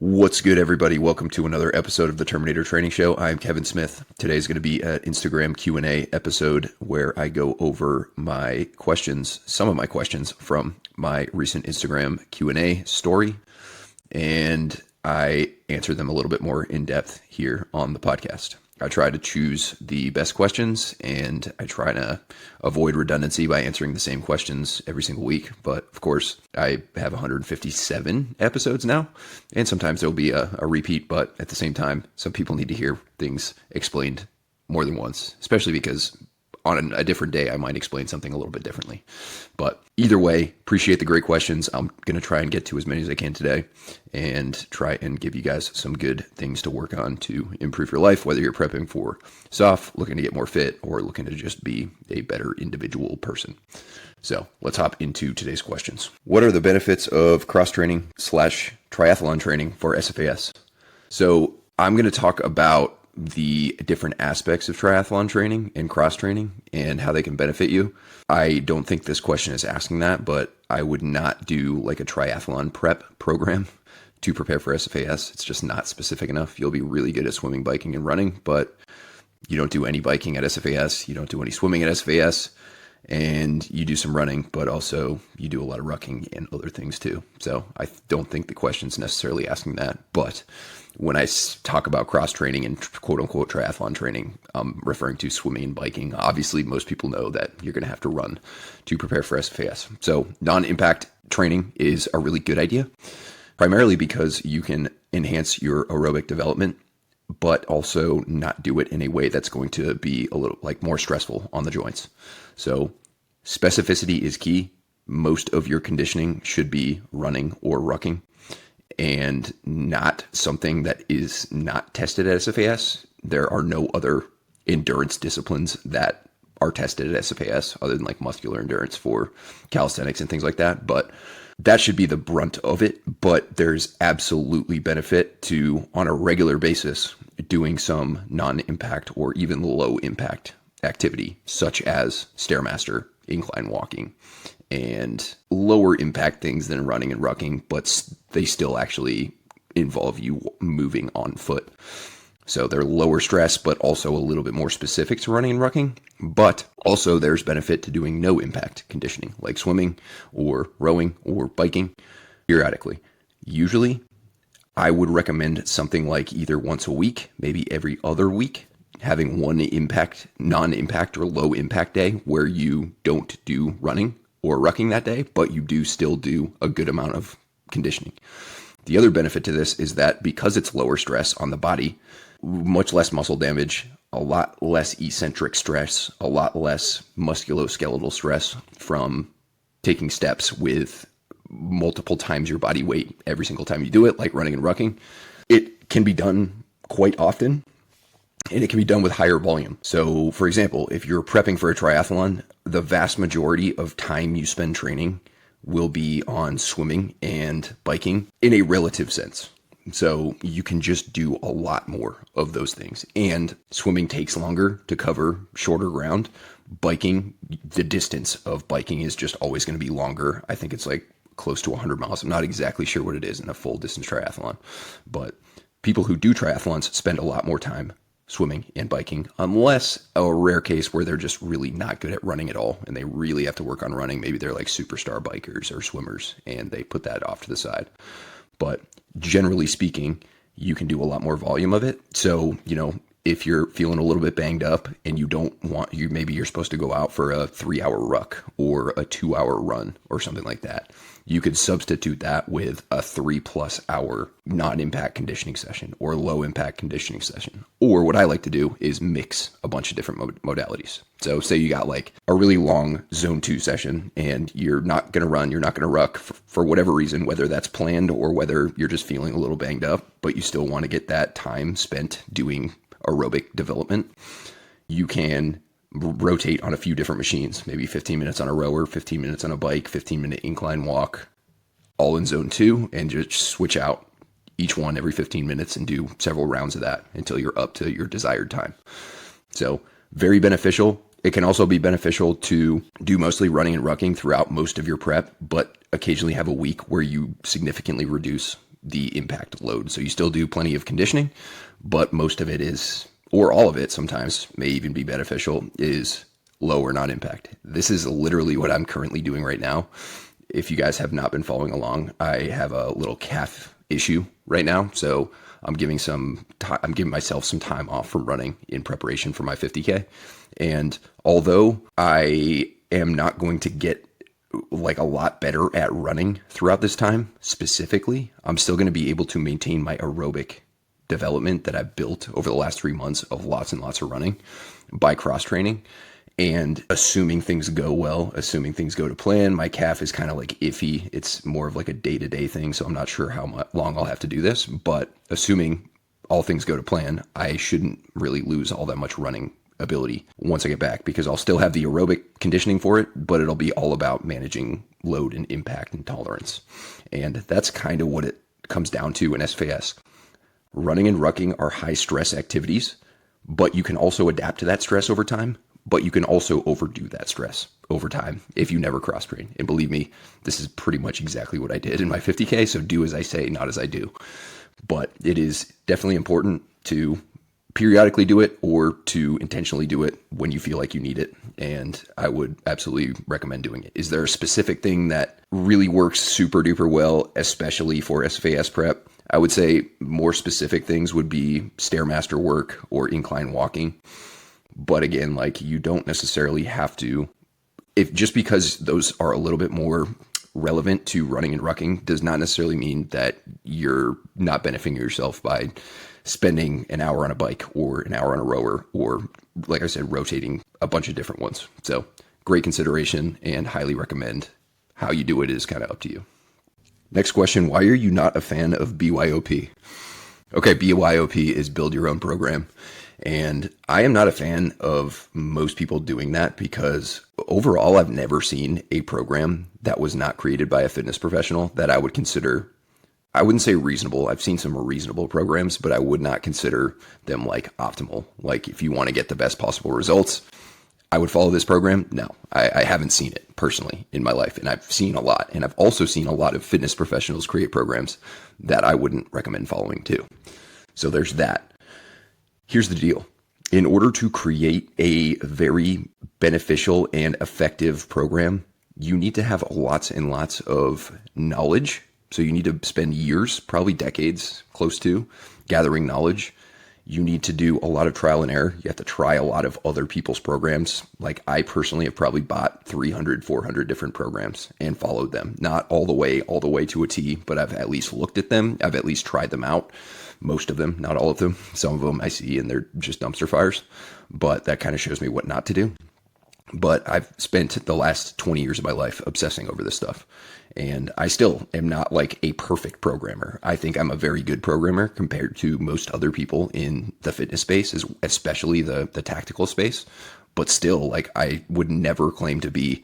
What's good, everybody? Welcome to another episode of the Terminator Training Show. I'm Kevin Smith. Today's going to be an Instagram Q&A episode where I go over my questions, some of my questions from my recent Instagram Q&A story, and I answer them a little bit more in depth here on the podcast. I try to choose the best questions, and I try to avoid redundancy by answering the same questions every single week. But of course, I have 157 episodes now, and sometimes there'll be a repeat, but at the same time, some people need to hear things explained more than once, especially because on a different day, I might explain something a little bit differently. But either way, appreciate the great questions. I'm going to try and get to as many as I can today and try and give you guys some good things to work on to improve your life, whether you're prepping for SOF, looking to get more fit, or looking to just be a better individual person. So let's hop into today's questions. What are the benefits of cross-training / triathlon training for SFAS? So I'm going to talk about the different aspects of triathlon training and cross training and how they can benefit you. I don't think this question is asking that, but I would not do like a triathlon prep program to prepare for SFAS. It's just not specific enough. You'll be really good at swimming, biking, and running, but you don't do any biking at SFAS. You don't do any swimming at SFAS, and you do some running, but also you do a lot of rucking and other things too. So I don't think the question's necessarily asking that, but when I talk about cross training and quote unquote triathlon training, I'm referring to swimming and biking. Obviously, most people know that you're going to have to run to prepare for SFAS. So non-impact training is a really good idea, primarily because you can enhance your aerobic development, but also not do it in a way that's going to be a little like more stressful on the joints. So specificity is key. Most of your conditioning should be running or rucking, and not something that is not tested at SFAS. There are no other endurance disciplines that are tested at SFAS other than like muscular endurance for calisthenics and things like that. But that should be the brunt of it. But there's absolutely benefit to, on a regular basis, doing some non-impact or even low impact activity, such as Stairmaster, incline walking, and lower impact things than running and rucking, but they still actually involve you moving on foot. So they're lower stress, but also a little bit more specific to running and rucking. But also there's benefit to doing no impact conditioning, like swimming or rowing or biking periodically. Usually, I would recommend something like either once a week, maybe every other week, having one non-impact or low impact day where you don't do running or rucking that day, but you do still do a good amount of conditioning. The other benefit to this is that because it's lower stress on the body, much less muscle damage, a lot less eccentric stress, a lot less musculoskeletal stress from taking steps with multiple times your body weight every single time you do it, like running and rucking. It can be done quite often, and it can be done with higher volume. So, for example, if you're prepping for a triathlon, the vast majority of time you spend training will be on swimming and biking in a relative sense. So you can just do a lot more of those things. And swimming takes longer to cover shorter ground. Biking, the distance of biking is just always going to be longer. I think it's like close to 100 miles. I'm not exactly sure what it is in a full distance triathlon, but people who do triathlons spend a lot more time swimming and biking, unless a rare case where they're just really not good at running at all and they really have to work on running. Maybe they're like superstar bikers or swimmers and they put that off to the side. But generally speaking, you can do a lot more volume of it. So, if you're feeling a little bit banged up and you don't want, maybe you're supposed to go out for a 3-hour ruck or a 2-hour run or something like that, you could substitute that with a 3+ hour non-impact conditioning session or low impact conditioning session. Or what I like to do is mix a bunch of different modalities. So say you got like a really long zone 2 session and you're not going to run, you're not going to ruck for whatever reason, whether that's planned or whether you're just feeling a little banged up, but you still want to get that time spent doing aerobic development. You can rotate on a few different machines, maybe 15 minutes on a rower, 15 minutes on a bike, 15-minute incline walk, all in zone 2, and just switch out each one every 15 minutes and do several rounds of that until you're up to your desired time. So very beneficial. It can also be beneficial to do mostly running and rucking throughout most of your prep, but occasionally have a week where you significantly reduce the impact load. So you still do plenty of conditioning, but most of it is, or all of it sometimes may even be beneficial, is low or non-impact. This is literally what I'm currently doing right now. If you guys have not been following along, I have a little calf issue right now. So I'm giving myself some time off from running in preparation for my 50K. And although I am not going to get like a lot better at running throughout this time specifically, I'm still going to be able to maintain my aerobic development that I've built over the last 3 months of lots and lots of running by cross training. And assuming things go well, assuming things go to plan, my calf is kind of like iffy. It's more of like a day-to-day thing. So I'm not sure how long I'll have to do this, but assuming all things go to plan, I shouldn't really lose all that much running ability once I get back, because I'll still have the aerobic conditioning for it, but it'll be all about managing load and impact and tolerance. And that's kind of what it comes down to in SFAS. Running and rucking are high stress activities, but you can also adapt to that stress over time. But you can also overdo that stress over time if you never cross train. And believe me, this is pretty much exactly what I did in my 50K. So do as I say, not as I do. But it is definitely important to periodically do it or to intentionally do it when you feel like you need it. And I would absolutely recommend doing it. Is there a specific thing that really works super duper well, especially for SFAS prep? I would say more specific things would be Stairmaster work or incline walking. But again, like, you don't necessarily have to, if just because those are a little bit more relevant to running and rucking does not necessarily mean that you're not benefiting yourself by spending an hour on a bike or an hour on a rower, or like I said, rotating a bunch of different ones. So great consideration and highly recommend. How you do it is kind of up to you. Next question, why are you not a fan of BYOP? Okay, BYOP is build your own program. And I am not a fan of most people doing that, because overall, I've never seen a program that was not created by a fitness professional that I would consider, I wouldn't say reasonable. I've seen some reasonable programs, but I would not consider them like optimal. Like, if you want to get the best possible results, I would follow this program. No, I haven't seen it personally in my life. And I've seen a lot. And I've also seen a lot of fitness professionals create programs that I wouldn't recommend following too. So there's that. Here's the deal. In order to create a very beneficial and effective program, you need to have lots and lots of knowledge. So you need to spend years, probably decades, close to, gathering knowledge. You need to do a lot of trial and error. You have to try a lot of other people's programs. Like, I personally have probably bought 300, 400 different programs and followed them. Not all the way to a T, but I've at least looked at them. I've at least tried them out. Most of them, not all of them. Some of them I see and they're just dumpster fires, but that kind of shows me what not to do. But I've spent the last 20 years of my life obsessing over this stuff. And I still am not like a perfect programmer. I think I'm a very good programmer compared to most other people in the fitness space, especially the tactical space. But still, like, I would never claim to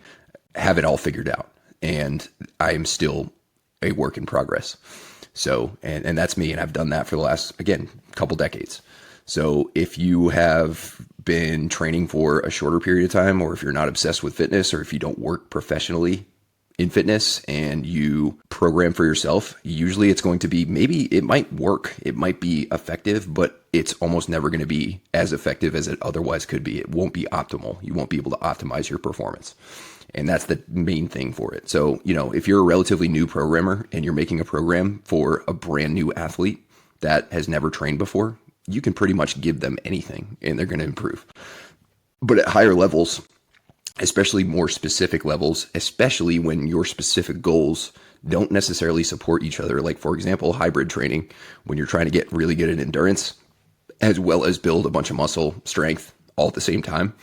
have it all figured out. And I am still a work in progress. So, and that's me. And I've done that for the last, again, couple decades. So if you have been training for a shorter period of time, or if you're not obsessed with fitness, or if you don't work professionally in fitness and you program for yourself, usually it's going to be, maybe it might work, it might be effective, but it's almost never going to be as effective as it otherwise could be. It won't be optimal. You won't be able to optimize your performance. And that's the main thing for it. So, if you're a relatively new programmer and you're making a program for a brand new athlete that has never trained before, you can pretty much give them anything and they're going to improve. But at higher levels, especially more specific levels, especially when your specific goals don't necessarily support each other. Like, for example, hybrid training, when you're trying to get really good at endurance, as well as build a bunch of muscle strength all at the same time,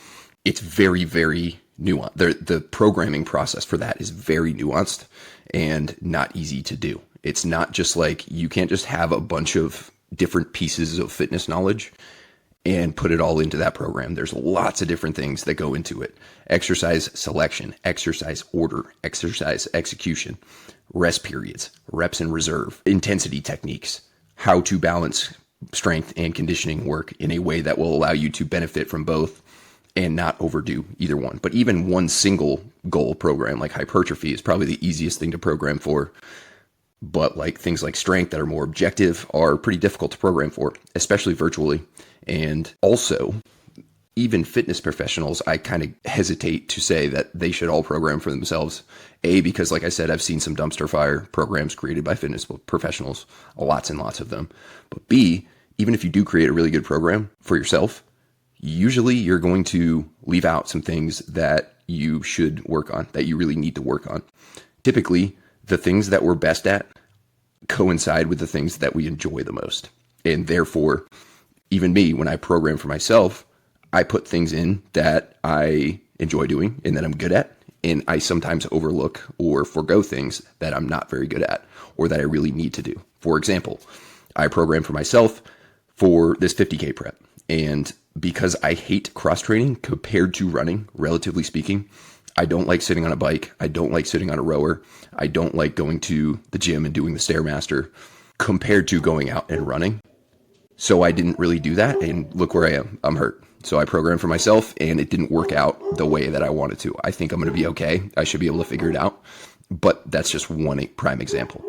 it's very, very nuanced. The programming process for that is very nuanced and not easy to do. It's not just like, you can't just have a bunch of different pieces of fitness knowledge and put it all into that program. There's lots of different things that go into it. Exercise selection, exercise order, exercise execution, rest periods, reps in reserve, intensity techniques, how to balance strength and conditioning work in a way that will allow you to benefit from both and not overdo either one. But even one single goal program like hypertrophy is probably the easiest thing to program for. But like things like strength that are more objective are pretty difficult to program for, especially virtually. And also, even fitness professionals, I kind of hesitate to say that they should all program for themselves. A, because like I said, I've seen some dumpster fire programs created by fitness professionals, lots and lots of them. But B, even if you do create a really good program for yourself, usually you're going to leave out some things that you should work on, that you really need to work on. Typically, the things that we're best at coincide with the things that we enjoy the most. And therefore, even me, when I program for myself, I put things in that I enjoy doing and that I'm good at. And I sometimes overlook or forego things that I'm not very good at or that I really need to do. For example, I program for myself for this 50K prep. And because I hate cross training compared to running, relatively speaking, I don't like sitting on a bike. I don't like sitting on a rower. I don't like going to the gym and doing the Stairmaster compared to going out and running. So I didn't really do that. And look where I am. I'm hurt. So I programmed for myself and it didn't work out the way that I wanted to. I think I'm going to be okay. I should be able to figure it out. But that's just one prime example.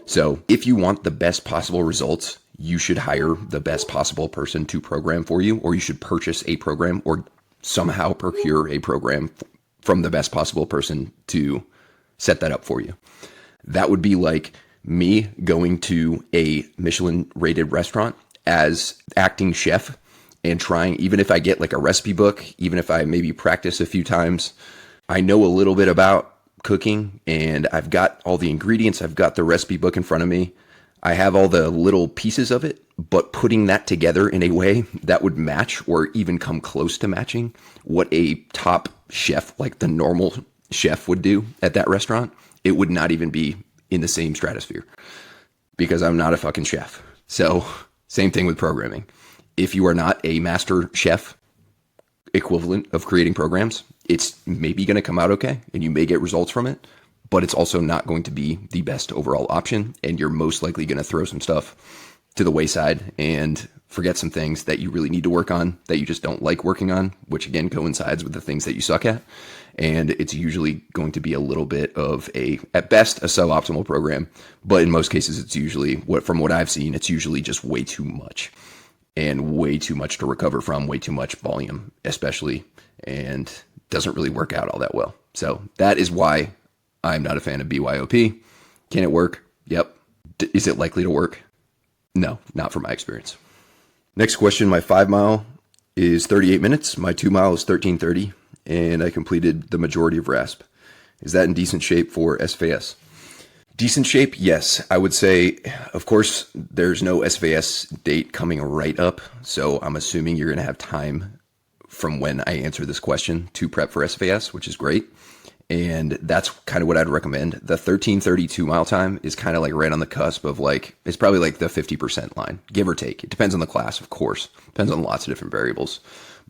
So if you want the best possible results, you should hire the best possible person to program for you, or you should purchase a program or somehow procure a program from the best possible person to set that up for you. That would be like me going to a Michelin rated restaurant as acting chef and trying, even if I get like a recipe book, even if I maybe practice a few times, I know a little bit about cooking and I've got all the ingredients, I've got the recipe book in front of me, I have all the little pieces of it, but putting that together in a way that would match or even come close to matching what a top chef, like the normal chef would do at that restaurant, it would not even be in the same stratosphere because I'm not a fucking chef. So same thing with programming. If you are not a master chef equivalent of creating programs, it's maybe going to come out okay and you may get results from it, but it's also not going to be the best overall option. And you're most likely going to throw some stuff to the wayside and forget some things that you really need to work on that you just don't like working on, which again coincides with the things that you suck at. And it's usually going to be a little bit of at best, a suboptimal program. But in most cases, it's usually, from what I've seen, it's usually just way too much and way too much to recover from, way too much volume, especially, and doesn't really work out all that well. So that is why I'm not a fan of BYOP. Can it work? Yep. Is it likely to work? No, not from my experience. Next question, my 5 mile is 38 minutes. My 2 mile is 13:30, and I completed the majority of RASP. Is that in decent shape for SFAS? Decent shape, yes. I would say, of course, there's no SFAS date coming right up, so I'm assuming you're going to have time from when I answer this question to prep for SFAS, which is great. And that's kind of what I'd recommend. The 13:32 mile time is kind of like right on the cusp of like, it's probably like the 50% line, give or take. It depends on the class, of course. Depends on lots of different variables.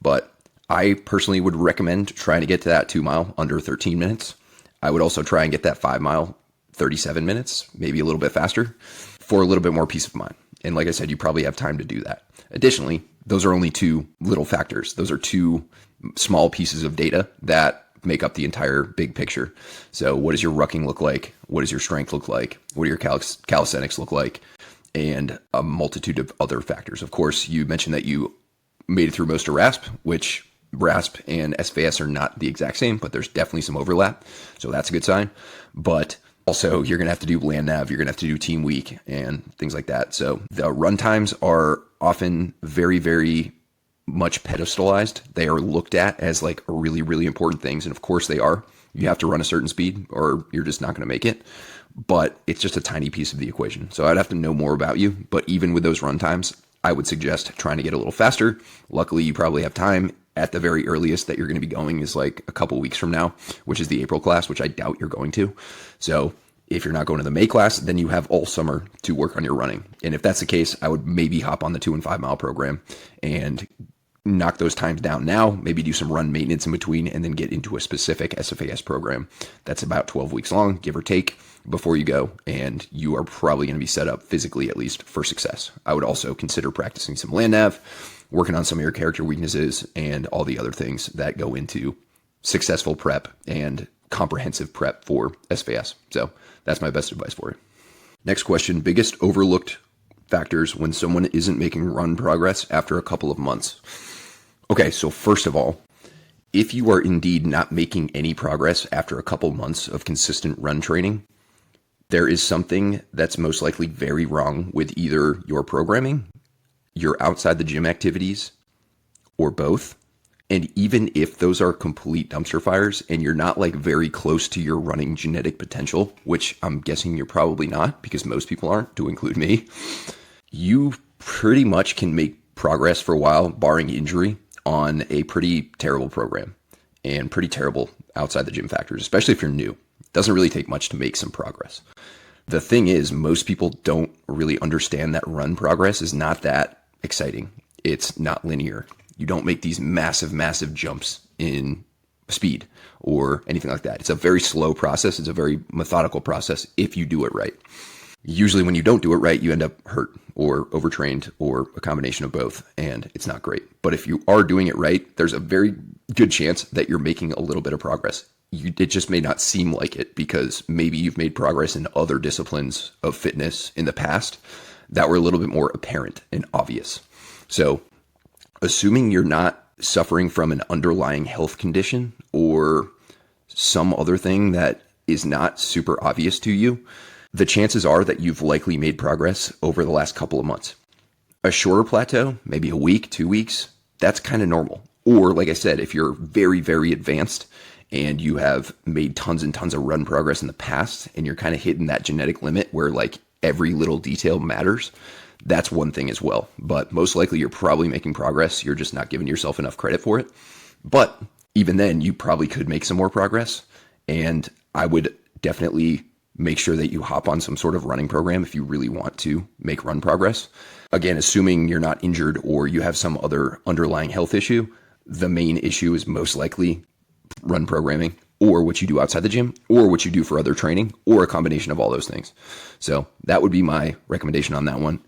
But I personally would recommend trying to get to that 2 mile under 13 minutes. I would also try and get that 5 mile 37 minutes, maybe a little bit faster, for a little bit more peace of mind. And like I said, you probably have time to do that. Additionally, those are only two little factors. Those are two small pieces of data that make up the entire big picture. So what does your rucking look like? What does your strength look like? What do your calisthenics look like? And a multitude of other factors. Of course, you mentioned that you made it through most of RASP, which RASP and SFAS are not the exact same, but there's definitely some overlap. So that's a good sign. But also, you're going to have to do land nav, you're going to have to do team week and things like that. So the run times are often very, very much pedestalized. They are looked at as like really, really important things. And of course they are. You have to run a certain speed or you're just not going to make it. But it's just a tiny piece of the equation. So I'd have to know more about you. But even with those run times, I would suggest trying to get a little faster. Luckily, you probably have time. At the very earliest that you're going to be going is like a couple weeks from now, which is the April class, which I doubt you're going to. So if you're not going to the May class, then you have all summer to work on your running. And if that's the case, I would maybe hop on the 2 and 5 mile program and knock those times down now, maybe do some run maintenance in between, and then get into a specific SFAS program that's about 12 weeks long, give or take, before you go. And you are probably going to be set up physically, at least, for success. I would also consider practicing some land nav, working on some of your character weaknesses, and all the other things that go into successful prep and comprehensive prep for SFAS. So that's my best advice for you. Next question, biggest overlooked factors when someone isn't making run progress after a couple of months. Okay, so first of all, if you are indeed not making any progress after a couple months of consistent run training, there is something that's most likely very wrong with either your programming, your outside the gym activities, or both. And even if those are complete dumpster fires and you're not like very close to your running genetic potential, which I'm guessing you're probably not because most people aren't, to include me, you pretty much can make progress for a while, barring injury, on a pretty terrible program and pretty terrible outside the gym factors, especially if you're new. It doesn't really take much to make some progress. The thing is, most people don't really understand that run progress is not that exciting. It's not linear. You don't make these massive, massive jumps in speed or anything like that. It's a very slow process. It's a very methodical process if you do it right. Usually when you don't do it right, you end up hurt or overtrained or a combination of both, and it's not great. But if you are doing it right, there's a very good chance that you're making a little bit of progress. It just may not seem like it because maybe you've made progress in other disciplines of fitness in the past that were a little bit more apparent and obvious. So assuming you're not suffering from an underlying health condition or some other thing that is not super obvious to you, the chances are that you've likely made progress over the last couple of months. A shorter plateau, maybe a week, 2 weeks, that's kind of normal. Or like I said, if you're very, very advanced and you have made tons and tons of run progress in the past and you're kind of hitting that genetic limit where like every little detail matters, that's one thing as well. But most likely you're probably making progress. You're just not giving yourself enough credit for it. But even then, you probably could make some more progress. And I would definitely make sure that you hop on some sort of running program if you really want to make run progress. Again, assuming you're not injured or you have some other underlying health issue, the main issue is most likely run programming or what you do outside the gym or what you do for other training or a combination of all those things. So that would be my recommendation on that one.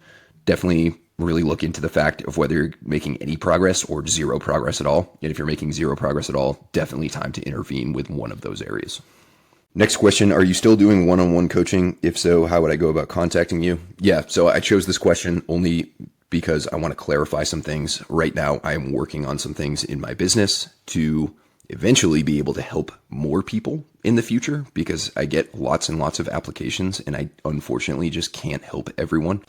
Definitely really look into the fact of whether you're making any progress or zero progress at all. And if you're making zero progress at all, definitely time to intervene with one of those areas. Next question, are you still doing one-on-one coaching? If so, how would I go about contacting you? Yeah, so I chose this question only because I want to clarify some things. Right now, I am working on some things in my business to eventually be able to help more people in the future because I get lots and lots of applications and I unfortunately just can't help everyone.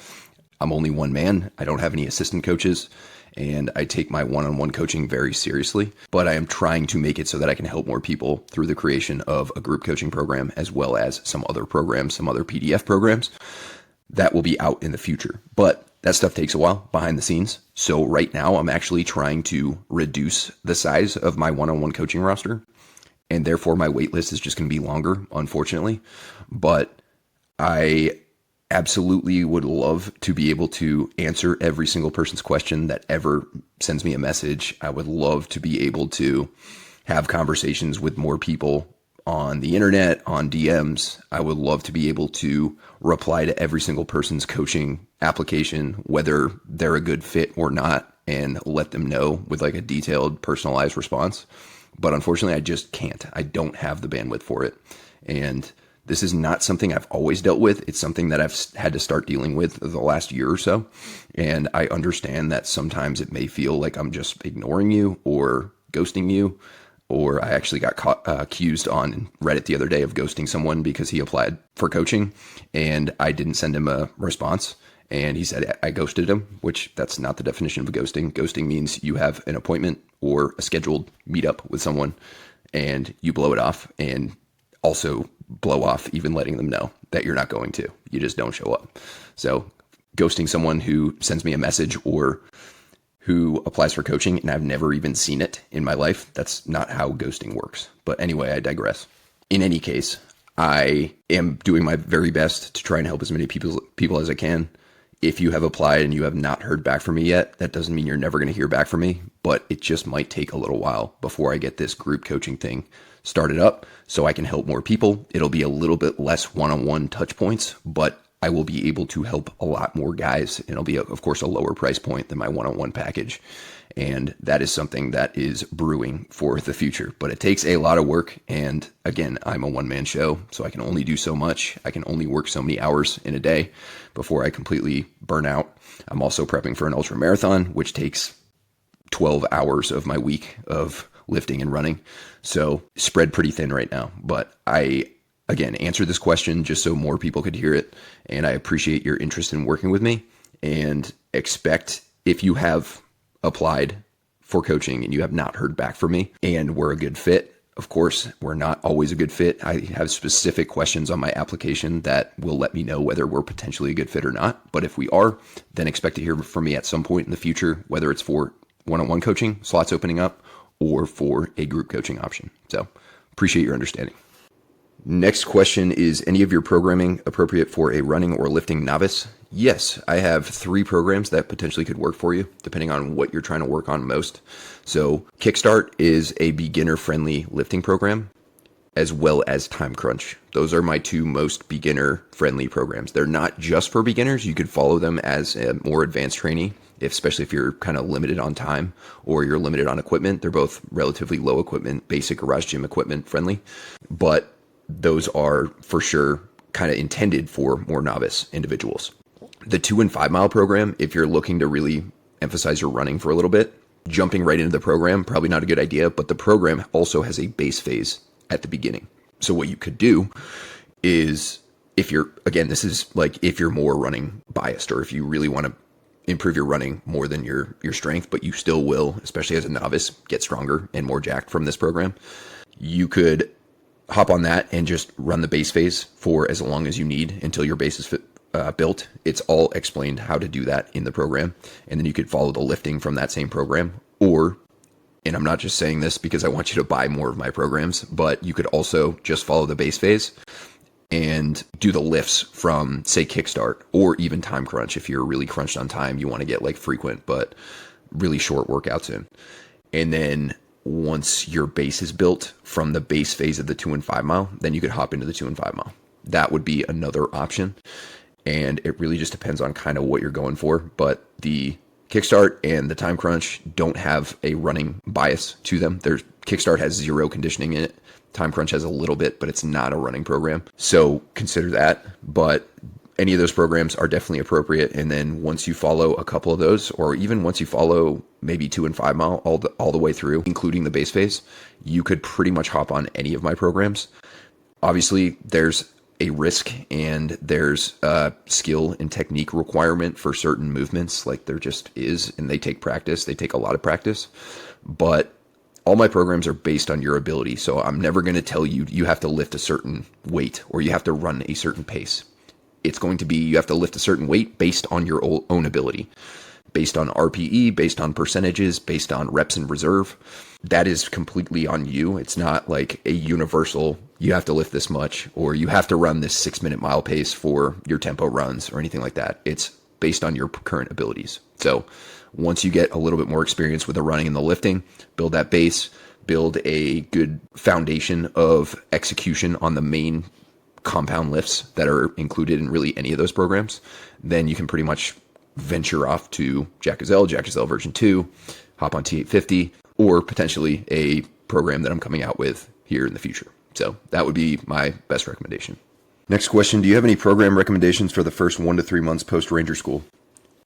I'm only one man. I don't have any assistant coaches and I take my one-on-one coaching very seriously, but I am trying to make it so that I can help more people through the creation of a group coaching program as well as some other programs, some other PDF programs that will be out in the future. But that stuff takes a while behind the scenes. So right now I'm actually trying to reduce the size of my one-on-one coaching roster and therefore my wait list is just going to be longer, unfortunately. But I absolutely would love to be able to answer every single person's question that ever sends me a message. I would love to be able to have conversations with more people on the internet, on DMs. I would love to be able to reply to every single person's coaching application, whether they're a good fit or not, and let them know with like a detailed, personalized response. But unfortunately, I just can't. I don't have the bandwidth for it. And this is not something I've always dealt with. It's something that I've had to start dealing with the last year or so. And I understand that sometimes it may feel like I'm just ignoring you or ghosting you. Or I actually got accused on Reddit the other day of ghosting someone because he applied for coaching and I didn't send him a response. And he said I ghosted him, which that's not the definition of ghosting. Ghosting means you have an appointment or a scheduled meetup with someone and you blow it off and also blow off even letting them know that you're not going to. You just don't show up. So ghosting someone who sends me a message or who applies for coaching and I've never even seen it in my life, that's not how ghosting works. But anyway, I digress. In any case, I am doing my very best to try and help as many people as I can. If you have applied and you have not heard back from me yet, that doesn't mean you're never going to hear back from me, but it just might take a little while before I get this group coaching thing started up so I can help more people. It'll be a little bit less one-on-one touch points, but I will be able to help a lot more guys, and it'll be, of course, a lower price point than my one-on-one package. And that is something that is brewing for the future. But it takes a lot of work. And again, I'm a one-man show, so I can only do so much. I can only work so many hours in a day before I completely burn out. I'm also prepping for an ultra marathon, which takes 12 hours of my week of lifting and running. So spread pretty thin right now. But I, again, answer this question just so more people could hear it. And I appreciate your interest in working with me, and expect, if you have applied for coaching and you have not heard back from me and we're a good fit. Of course, we're not always a good fit. I have specific questions on my application that will let me know whether we're potentially a good fit or not. But if we are, then expect to hear from me at some point in the future, whether it's for one-on-one coaching, slots opening up, or for a group coaching option. So appreciate your understanding. Next question is, any of your programming appropriate for a running or lifting novice? Yes, I have 3 programs that potentially could work for you, depending on what you're trying to work on most. So Kickstart is a beginner-friendly lifting program, as well as Time Crunch. Those are my 2 most beginner-friendly programs. They're not just for beginners. You could follow them as a more advanced trainee, especially if you're kind of limited on time or you're limited on equipment. They're both relatively low equipment, basic garage gym equipment friendly, but those are for sure kind of intended for more novice individuals. The 2 and 5 mile program, if you're looking to really emphasize your running for a little bit, jumping right into the program, probably not a good idea, but the program also has a base phase at the beginning. So what you could do is, if you're, again, this is like if you're more running biased, or if you really want to improve your running more than your strength, but you still will, especially as a novice, get stronger and more jacked from this program, you could hop on that and just run the base phase for as long as you need until your base is built. It's all explained how to do that in the program. And then you could follow the lifting from that same program. Or, and I'm not just saying this because I want you to buy more of my programs, but you could also just follow the base phase and do the lifts from, say, Kickstart or even Time Crunch. If you're really crunched on time, you want to get like frequent but really short workouts in. And then once your base is built from the base phase of the 2 and 5 mile, then you could hop into the 2 and 5 mile. That would be another option. And it really just depends on kind of what you're going for. But the Kickstart and the Time Crunch don't have a running bias to them. Kickstart has 0 conditioning in it. Time Crunch has a little bit, but it's not a running program. So consider that. But any of those programs are definitely appropriate. And then once you follow a couple of those, or even once you follow maybe 2 and 5 mile all the way through, including the base phase, you could pretty much hop on any of my programs. Obviously, there's a risk and there's a skill and technique requirement for certain movements, like there just is, and they take practice. They take a lot of practice. But all my programs are based on your ability. So I'm never going to tell you you have to lift a certain weight or you have to run a certain pace. It's going to be you have to lift a certain weight based on your own ability, based on RPE, based on percentages, based on reps in reserve. That is completely on you. It's not like a universal, you have to lift this much or you have to run this 6-minute mile pace for your tempo runs or anything like that. It's based on your current abilities. So once you get a little bit more experience with the running and the lifting, build that base, build a good foundation of execution on the main compound lifts that are included in really any of those programs, then you can pretty much venture off to Jack Gazelle version 2, hop on T850, or potentially a program that I'm coming out with here in the future. So that would be my best recommendation. Next question, do you have any program recommendations for the first 1 to 3 months post Ranger School?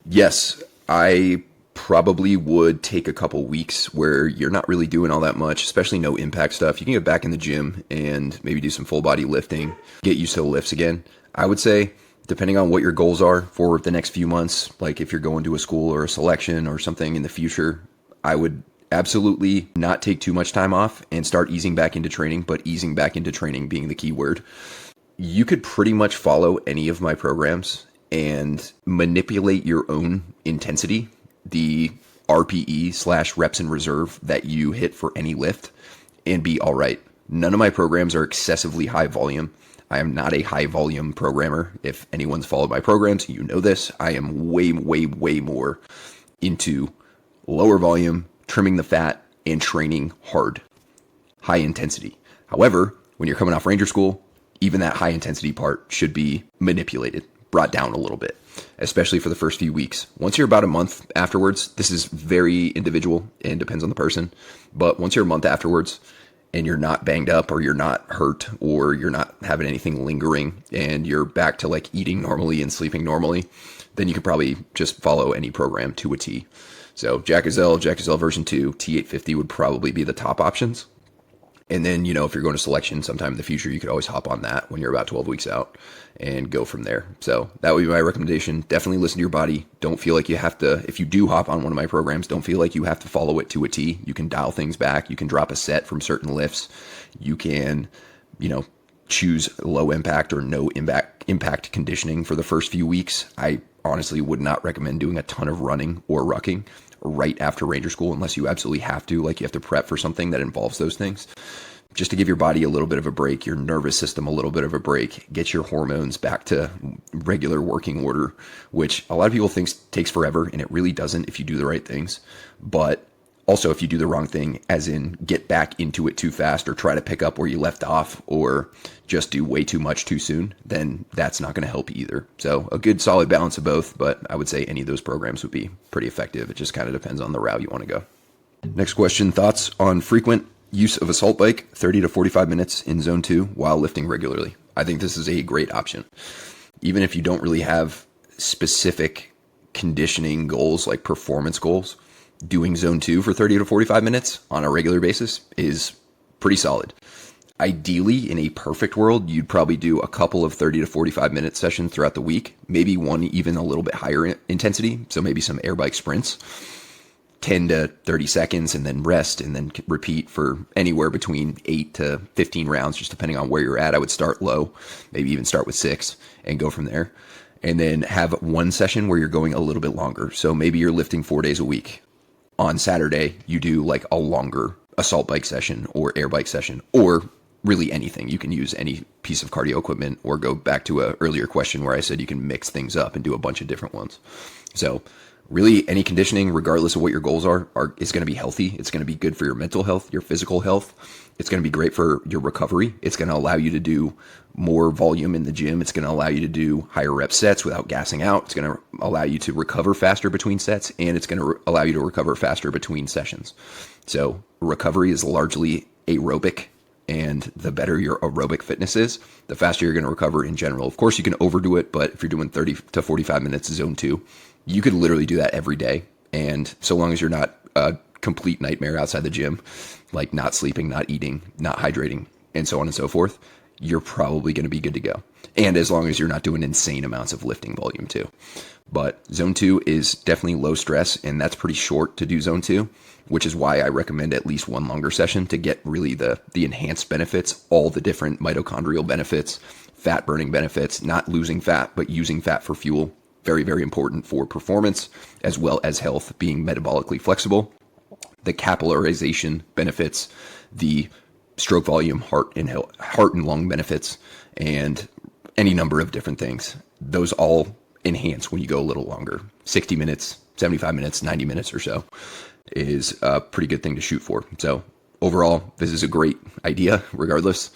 Yes, I probably would take a couple weeks where you're not really doing all that much, especially no impact stuff. You can get back in the gym and maybe do some full body lifting, get used to the lifts again. I would say, depending on what your goals are for the next few months, like if you're going to a school or a selection or something in the future, I would absolutely not take too much time off and start easing back into training, but easing back into training being the key word. You could pretty much follow any of my programs and manipulate your own intensity, the RPE / reps in reserve that you hit for any lift, and be all right. None of my programs are excessively high volume. I am not a high volume programmer. If anyone's followed my programs, you know this. I am way, way, way more into lower volume, trimming the fat, and training hard, high intensity. However, when you're coming off Ranger School, even that high intensity part should be manipulated, brought down a little bit, especially for the first few weeks. Once you're about a month afterwards, this is very individual and depends on the person, but once you're a month afterwards and you're not banged up or you're not hurt or you're not having anything lingering and you're back to like eating normally and sleeping normally, then you could probably just follow any program to a T. So Jack Gazelle version 2, T850 would probably be the top options. And then, if you're going to selection sometime in the future, you could always hop on that when you're about 12 weeks out and go from there. So that would be my recommendation. Definitely listen to your body. Don't feel like you have to, if you do hop on one of my programs, don't feel like you have to follow it to a T. You can dial things back. You can drop a set from certain lifts. You can, choose low impact or no impact conditioning for the first few weeks. I honestly would not recommend doing a ton of running or rucking right after Ranger School unless you absolutely have to, like you have to prep for something that involves those things. Just to give your body a little bit of a break, your nervous system a little bit of a break, get your hormones back to regular working order, which a lot of people think takes forever, and it really doesn't if you do the right things. But also if you do the wrong thing, as in get back into it too fast or try to pick up where you left off or just do way too much too soon, then that's not going to help either. So a good solid balance of both, but I would say any of those programs would be pretty effective. It just kind of depends on the route you want to go. Next question, thoughts on frequent use of assault bike 30 to 45 minutes in zone 2 while lifting regularly. I think this is a great option. Even if you don't really have specific conditioning goals like performance goals, doing zone 2 for 30 to 45 minutes on a regular basis is pretty solid. Ideally, in a perfect world, you'd probably do a couple of 30 to 45 minute sessions throughout the week, maybe one even a little bit higher intensity. So maybe some air bike sprints, 10 to 30 seconds, and then rest, and then repeat for anywhere between 8 to 15 rounds, just depending on where you're at. I would start low, maybe even start with 6 and go from there. And then have one session where you're going a little bit longer. So maybe you're lifting 4 days a week. On Saturday, you do like a longer assault bike session or air bike session, or really anything. You can use any piece of cardio equipment, or go back to an earlier question where I said you can mix things up and do a bunch of different ones. So really any conditioning, regardless of what your goals are is going to be healthy. It's going to be good for your mental health, your physical health. It's going to be great for your recovery. It's going to allow you to do more volume in the gym. It's going to allow you to do higher rep sets without gassing out. It's going to allow you to recover faster between sets, and it's going to allow you to recover faster between sessions. So recovery is largely aerobic, and the better your aerobic fitness is, the faster you're going to recover in general. Of course, you can overdo it, but if you're doing 30 to 45 minutes zone 2, you could literally do that every day. And so long as you're not a complete nightmare outside the gym, like not sleeping, not eating, not hydrating, and so on and so forth, you're probably going to be good to go. And as long as you're not doing insane amounts of lifting volume too. But zone 2 is definitely low stress, and that's pretty short to do zone 2, which is why I recommend at least one longer session to get really the enhanced benefits, all the different mitochondrial benefits, fat burning benefits, not losing fat, but using fat for fuel. Very, very important for performance as well as health, being metabolically flexible. The capillarization benefits, the stroke volume, heart and lung benefits, and any number of different things. Those all enhance when you go a little longer. 60 minutes, 75 minutes, 90 minutes or so is a pretty good thing to shoot for. So overall, this is a great idea regardless.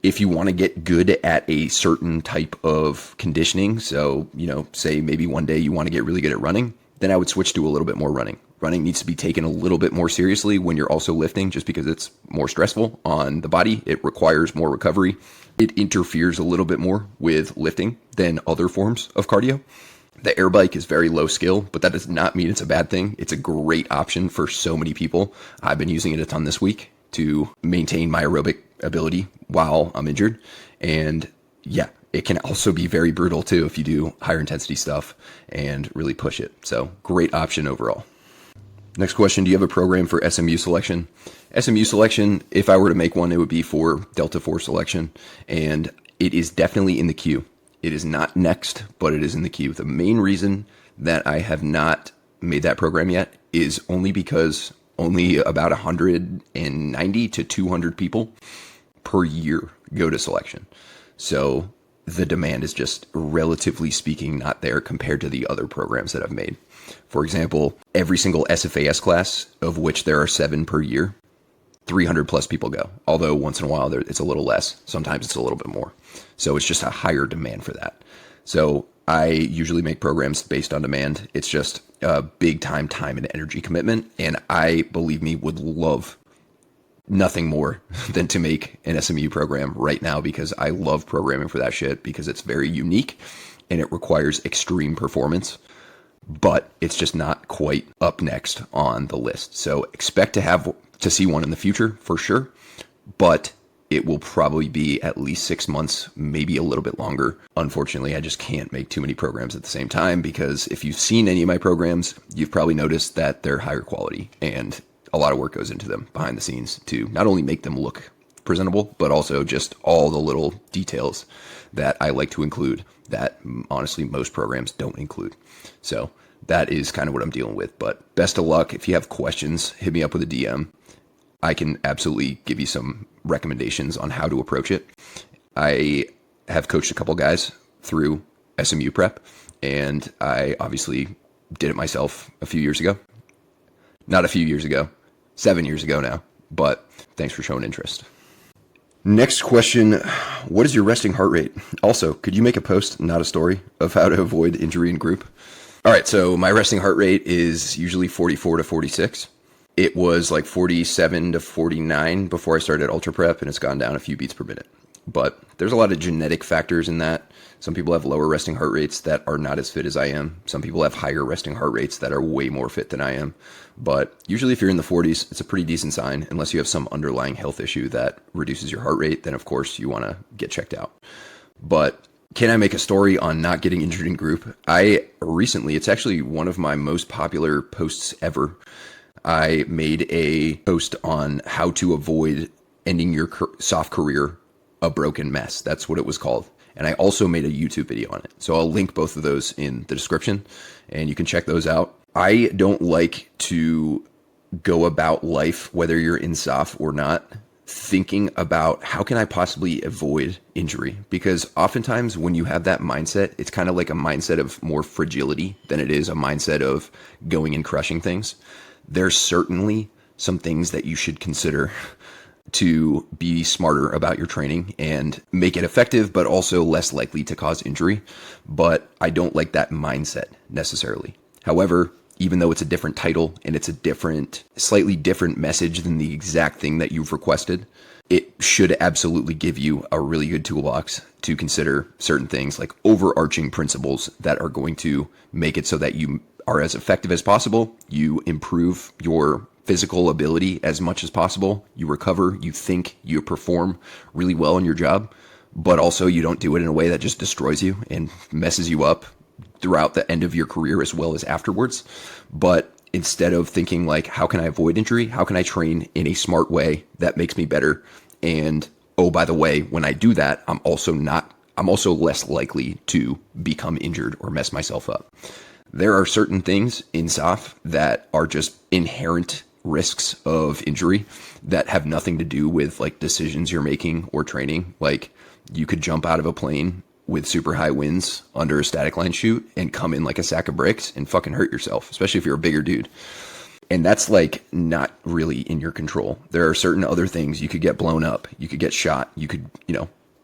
If you want to get good at a certain type of conditioning, so, say maybe one day you want to get really good at running, then I would switch to a little bit more running. Running needs to be taken a little bit more seriously when you're also lifting, just because it's more stressful on the body. It requires more recovery. It interferes a little bit more with lifting than other forms of cardio. The air bike is very low skill, but that does not mean it's a bad thing. It's a great option for so many people. I've been using it a ton this week to maintain my aerobic ability while I'm injured. And yeah, it can also be very brutal too if you do higher intensity stuff and really push it. So great option overall. Next question, do you have a program for SMU selection? SMU selection, if I were to make one, it would be for Delta 4 selection, and it is definitely in the queue. It is not next, but it is in the queue. The main reason that I have not made that program yet is only because only about 190 to 200 people per year go to selection. So the demand is just, relatively speaking, not there compared to the other programs that I've made. For example, every single SFAS class, of which there are 7 per year, 300 plus people go. Although once in a while it's a little less. Sometimes it's a little bit more. So it's just a higher demand for that. So I usually make programs based on demand. It's just a big time and energy commitment. And I, believe me, would love nothing more than to make an SMU program right now, because I love programming for that shit, because it's very unique and it requires extreme performance, but it's just not quite up next on the list. So expect to see one in the future for sure, but it will probably be at least 6 months, maybe a little bit longer. Unfortunately, I just can't make too many programs at the same time, because if you've seen any of my programs, you've probably noticed that they're higher quality and a lot of work goes into them behind the scenes to not only make them look presentable, but also just all the little details that I like to include that honestly most programs don't include. So that is kind of what I'm dealing with. But best of luck. If you have questions, hit me up with a DM. I can absolutely give you some recommendations on how to approach it. I have coached a couple guys through SMU prep, and I obviously did it myself a few years ago. Not a few years ago, 7 years ago now, but thanks for showing interest. Next question, what is your resting heart rate? Also, could you make a post, not a story, of how to avoid injury in group? All right, so my resting heart rate is usually 44 to 46. It was like 47 to 49 before I started ultra prep, and it's gone down a few beats per minute. But there's a lot of genetic factors in that. Some people have lower resting heart rates that are not as fit as I am. Some people have higher resting heart rates that are way more fit than I am. But usually if you're in the 40s, it's a pretty decent sign, unless you have some underlying health issue that reduces your heart rate. Then of course you want to get checked out. But can I make a story on not getting injured in group? It's actually one of my most popular posts ever. I made a post on how to avoid ending your soft career a broken mess. That's what it was called. And I also made a YouTube video on it. So I'll link both of those in the description and you can check those out. I don't like to go about life, whether you're in SOF or not, thinking about how can I possibly avoid injury? Because oftentimes when you have that mindset, it's kind of like a mindset of more fragility than it is a mindset of going and crushing things. There's certainly some things that you should consider to be smarter about your training and make it effective, but also less likely to cause injury. But I don't like that mindset necessarily. However, even though it's a different title and it's a slightly different message than the exact thing that you've requested, it should absolutely give you a really good toolbox to consider certain things like overarching principles that are going to make it so that you are as effective as possible. You improve your physical ability as much as possible. You recover, you think, you perform really well in your job, but also you don't do it in a way that just destroys you and messes you up throughout the end of your career as well as afterwards. But instead of thinking like, how can I avoid injury? How can I train in a smart way that makes me better? And oh, by the way, when I do that, I'm also less likely to become injured or mess myself up. There are certain things in SOF that are just inherent risks of injury that have nothing to do with like decisions you're making or training. Like you could jump out of a plane with super high winds under a static line chute and come in like a sack of bricks and fucking hurt yourself, especially if you're a bigger dude. And that's like not really in your control. There are certain other things. You could get blown up. You could get shot. You could,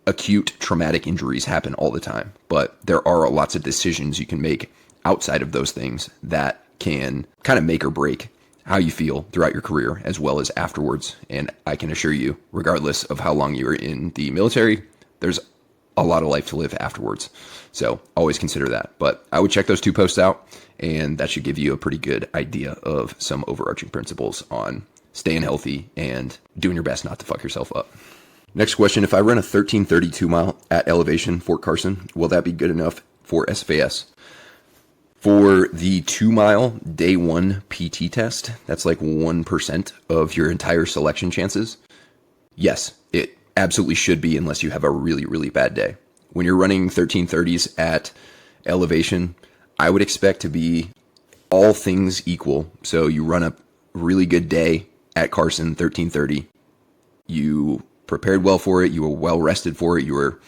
acute traumatic injuries happen all the time. But there are lots of decisions you can make outside of those things that can kind of make or break how you feel throughout your career as well as afterwards. And I can assure you, regardless of how long you're in the military, there's a lot of life to live afterwards. So always consider that. But I would check those two posts out, and that should give you a pretty good idea of some overarching principles on staying healthy and doing your best not to fuck yourself up. Next question, if I run a 13:32 mile at elevation, Fort Carson, will that be good enough for SFAS? For the 2 mile day one PT test, that's like 1% of your entire selection chances. Yes, it absolutely should be unless you have a really, really bad day. When you're running 13:30s at elevation, I would expect to be all things equal. So you run a really good day at Carson 13:30. You prepared well for it. You were well rested for it. You were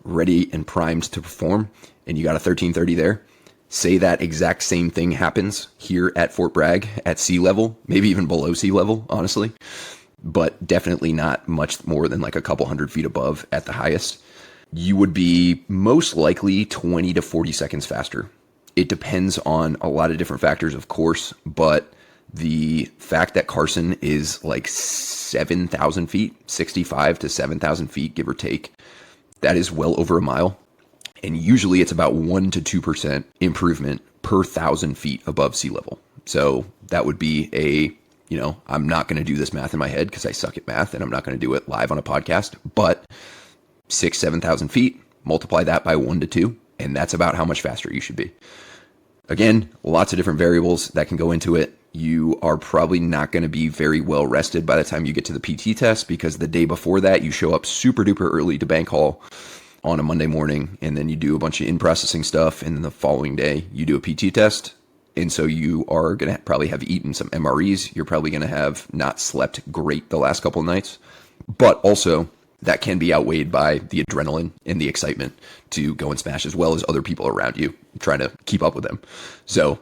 ready and primed to perform, and you got a 13:30 there. Say that exact same thing happens here at Fort Bragg at sea level, maybe even below sea level, honestly, but definitely not much more than like a couple hundred feet above at the highest. you would be most likely 20 to 40 seconds faster. It depends on a lot of different factors, of course, but the fact that Carson is like 7,000 feet, 65 to 7,000 feet, give or take, that is well over a mile. And usually it's about 1 to 2% improvement per 1,000 feet above sea level. So that would be I'm not going to do this math in my head because I suck at math and I'm not going to do it live on a podcast, but 7,000 feet, multiply that by 1 to 2, and that's about how much faster you should be. Again, lots of different variables that can go into it. You are probably not going to be very well rested by the time you get to the PT test because the day before that, you show up super duper early to bank haul on a Monday morning, and then you do a bunch of in-processing stuff, and then the following day, you do a PT test. And so you are going to probably have eaten some MREs. You're probably going to have not slept great the last couple of nights. But also, that can be outweighed by the adrenaline and the excitement to go and smash, as well as other people around you trying to keep up with them. So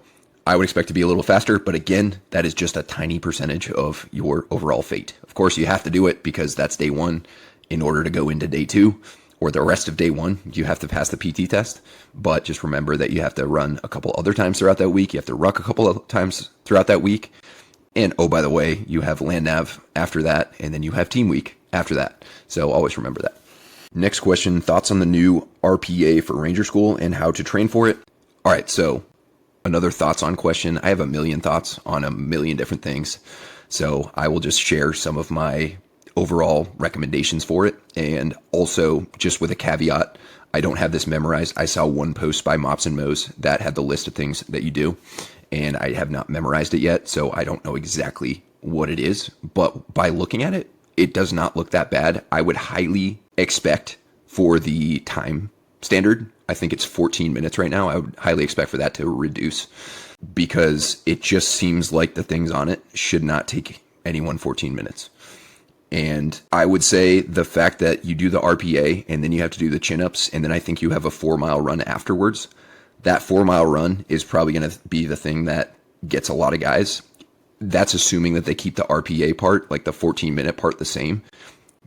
I would expect to be a little faster, but again, that is just a tiny percentage of your overall fate. Of course, you have to do it because that's day one. In order to go into day two or the rest of day one, you have to pass the PT test. But just remember that you have to run a couple other times throughout that week. You have to ruck a couple of times throughout that week. And oh, by the way, you have land nav after that, and then you have team week after that. So always remember that. Next question, thoughts on the new RPA for Ranger School and how to train for it? All right, so another thoughts on question. I have a million thoughts on a million different things. So I will just share some of my overall recommendations for it. And also, just with a caveat, I don't have this memorized. I saw one post by Mops and Mo's that had the list of things that you do, and I have not memorized it yet, so I don't know exactly what it is. But by looking at it, it does not look that bad. I would highly expect for the time standard, I think it's 14 minutes right now. I would highly expect for that to reduce because it just seems like the things on it should not take anyone 14 minutes. And I would say the fact that you do the RPA and then you have to do the chin-ups and then I think you have a 4-mile run afterwards, that 4-mile run is probably going to be the thing that gets a lot of guys. That's assuming that they keep the RPA part, like the 14-minute part, the same.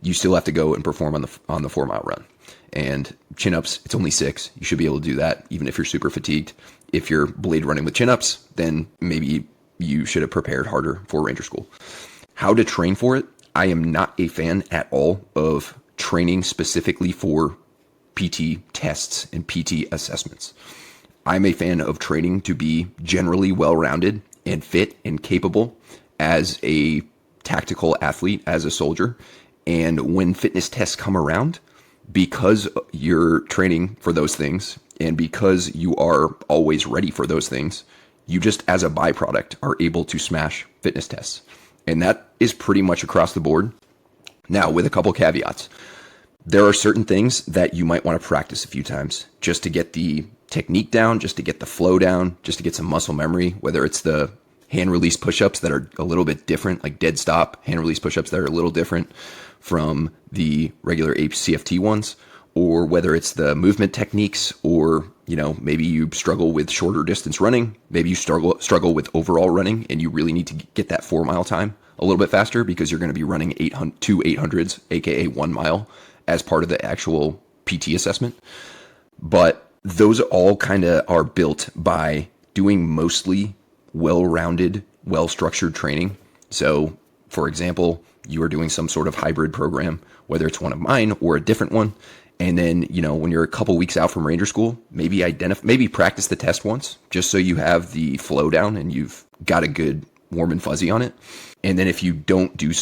You still have to go and perform on the 4-mile run. And chin-ups, it's only 6. You should be able to do that even if you're super fatigued. If you're blade running with chin-ups, then maybe you should have prepared harder for Ranger School. How to train for it? I am not a fan at all of training specifically for PT tests and PT assessments. I'm a fan of training to be generally well-rounded and fit and capable as a tactical athlete, as a soldier. And when fitness tests come around, because you're training for those things and because you are always ready for those things, you just as a byproduct are able to smash fitness tests. And that is pretty much across the board. Now, with a couple caveats, there are certain things that you might want to practice a few times just to get the technique down, just to get the flow down, just to get some muscle memory, whether it's the hand release push-ups that are a little bit different, like dead stop hand release push-ups that are a little different from the regular HCFT ones, or whether it's the movement techniques, or maybe you struggle with shorter distance running, maybe you struggle with overall running and you really need to get that 4-mile time a little bit faster because you're going to be running 800s, aka 1 mile, as part of the actual PT assessment. But those all kind of are built by doing mostly well-rounded, well-structured training. So, for example, you are doing some sort of hybrid program, whether it's one of mine or a different one. And then, when you're a couple weeks out from Ranger School, maybe practice the test once, just so you have the flow down and you've got a good warm and fuzzy on it. And then if you don't do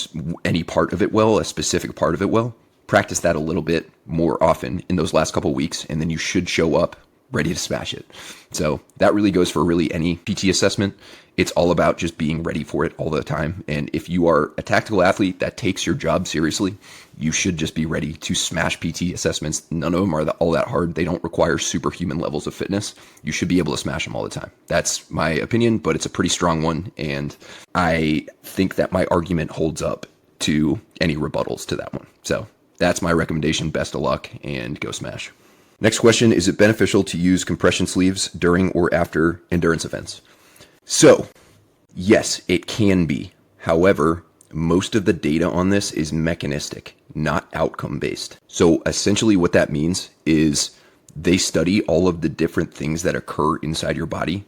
any part of it well, a specific part of it well, practice that a little bit more often in those last couple weeks, and then you should show up ready to smash it. So that really goes for really any PT assessment. It's all about just being ready for it all the time. And if you are a tactical athlete that takes your job seriously, you should just be ready to smash PT assessments. None of them are all that hard. They don't require superhuman levels of fitness. You should be able to smash them all the time. That's my opinion, but it's a pretty strong one. And I think that my argument holds up to any rebuttals to that one. So that's my recommendation. Best of luck and go smash. Next question, is it beneficial to use compression sleeves during or after endurance events? So, yes, it can be. However, most of the data on this is mechanistic, not outcome based. So essentially what that means is they study all of the different things that occur inside your body.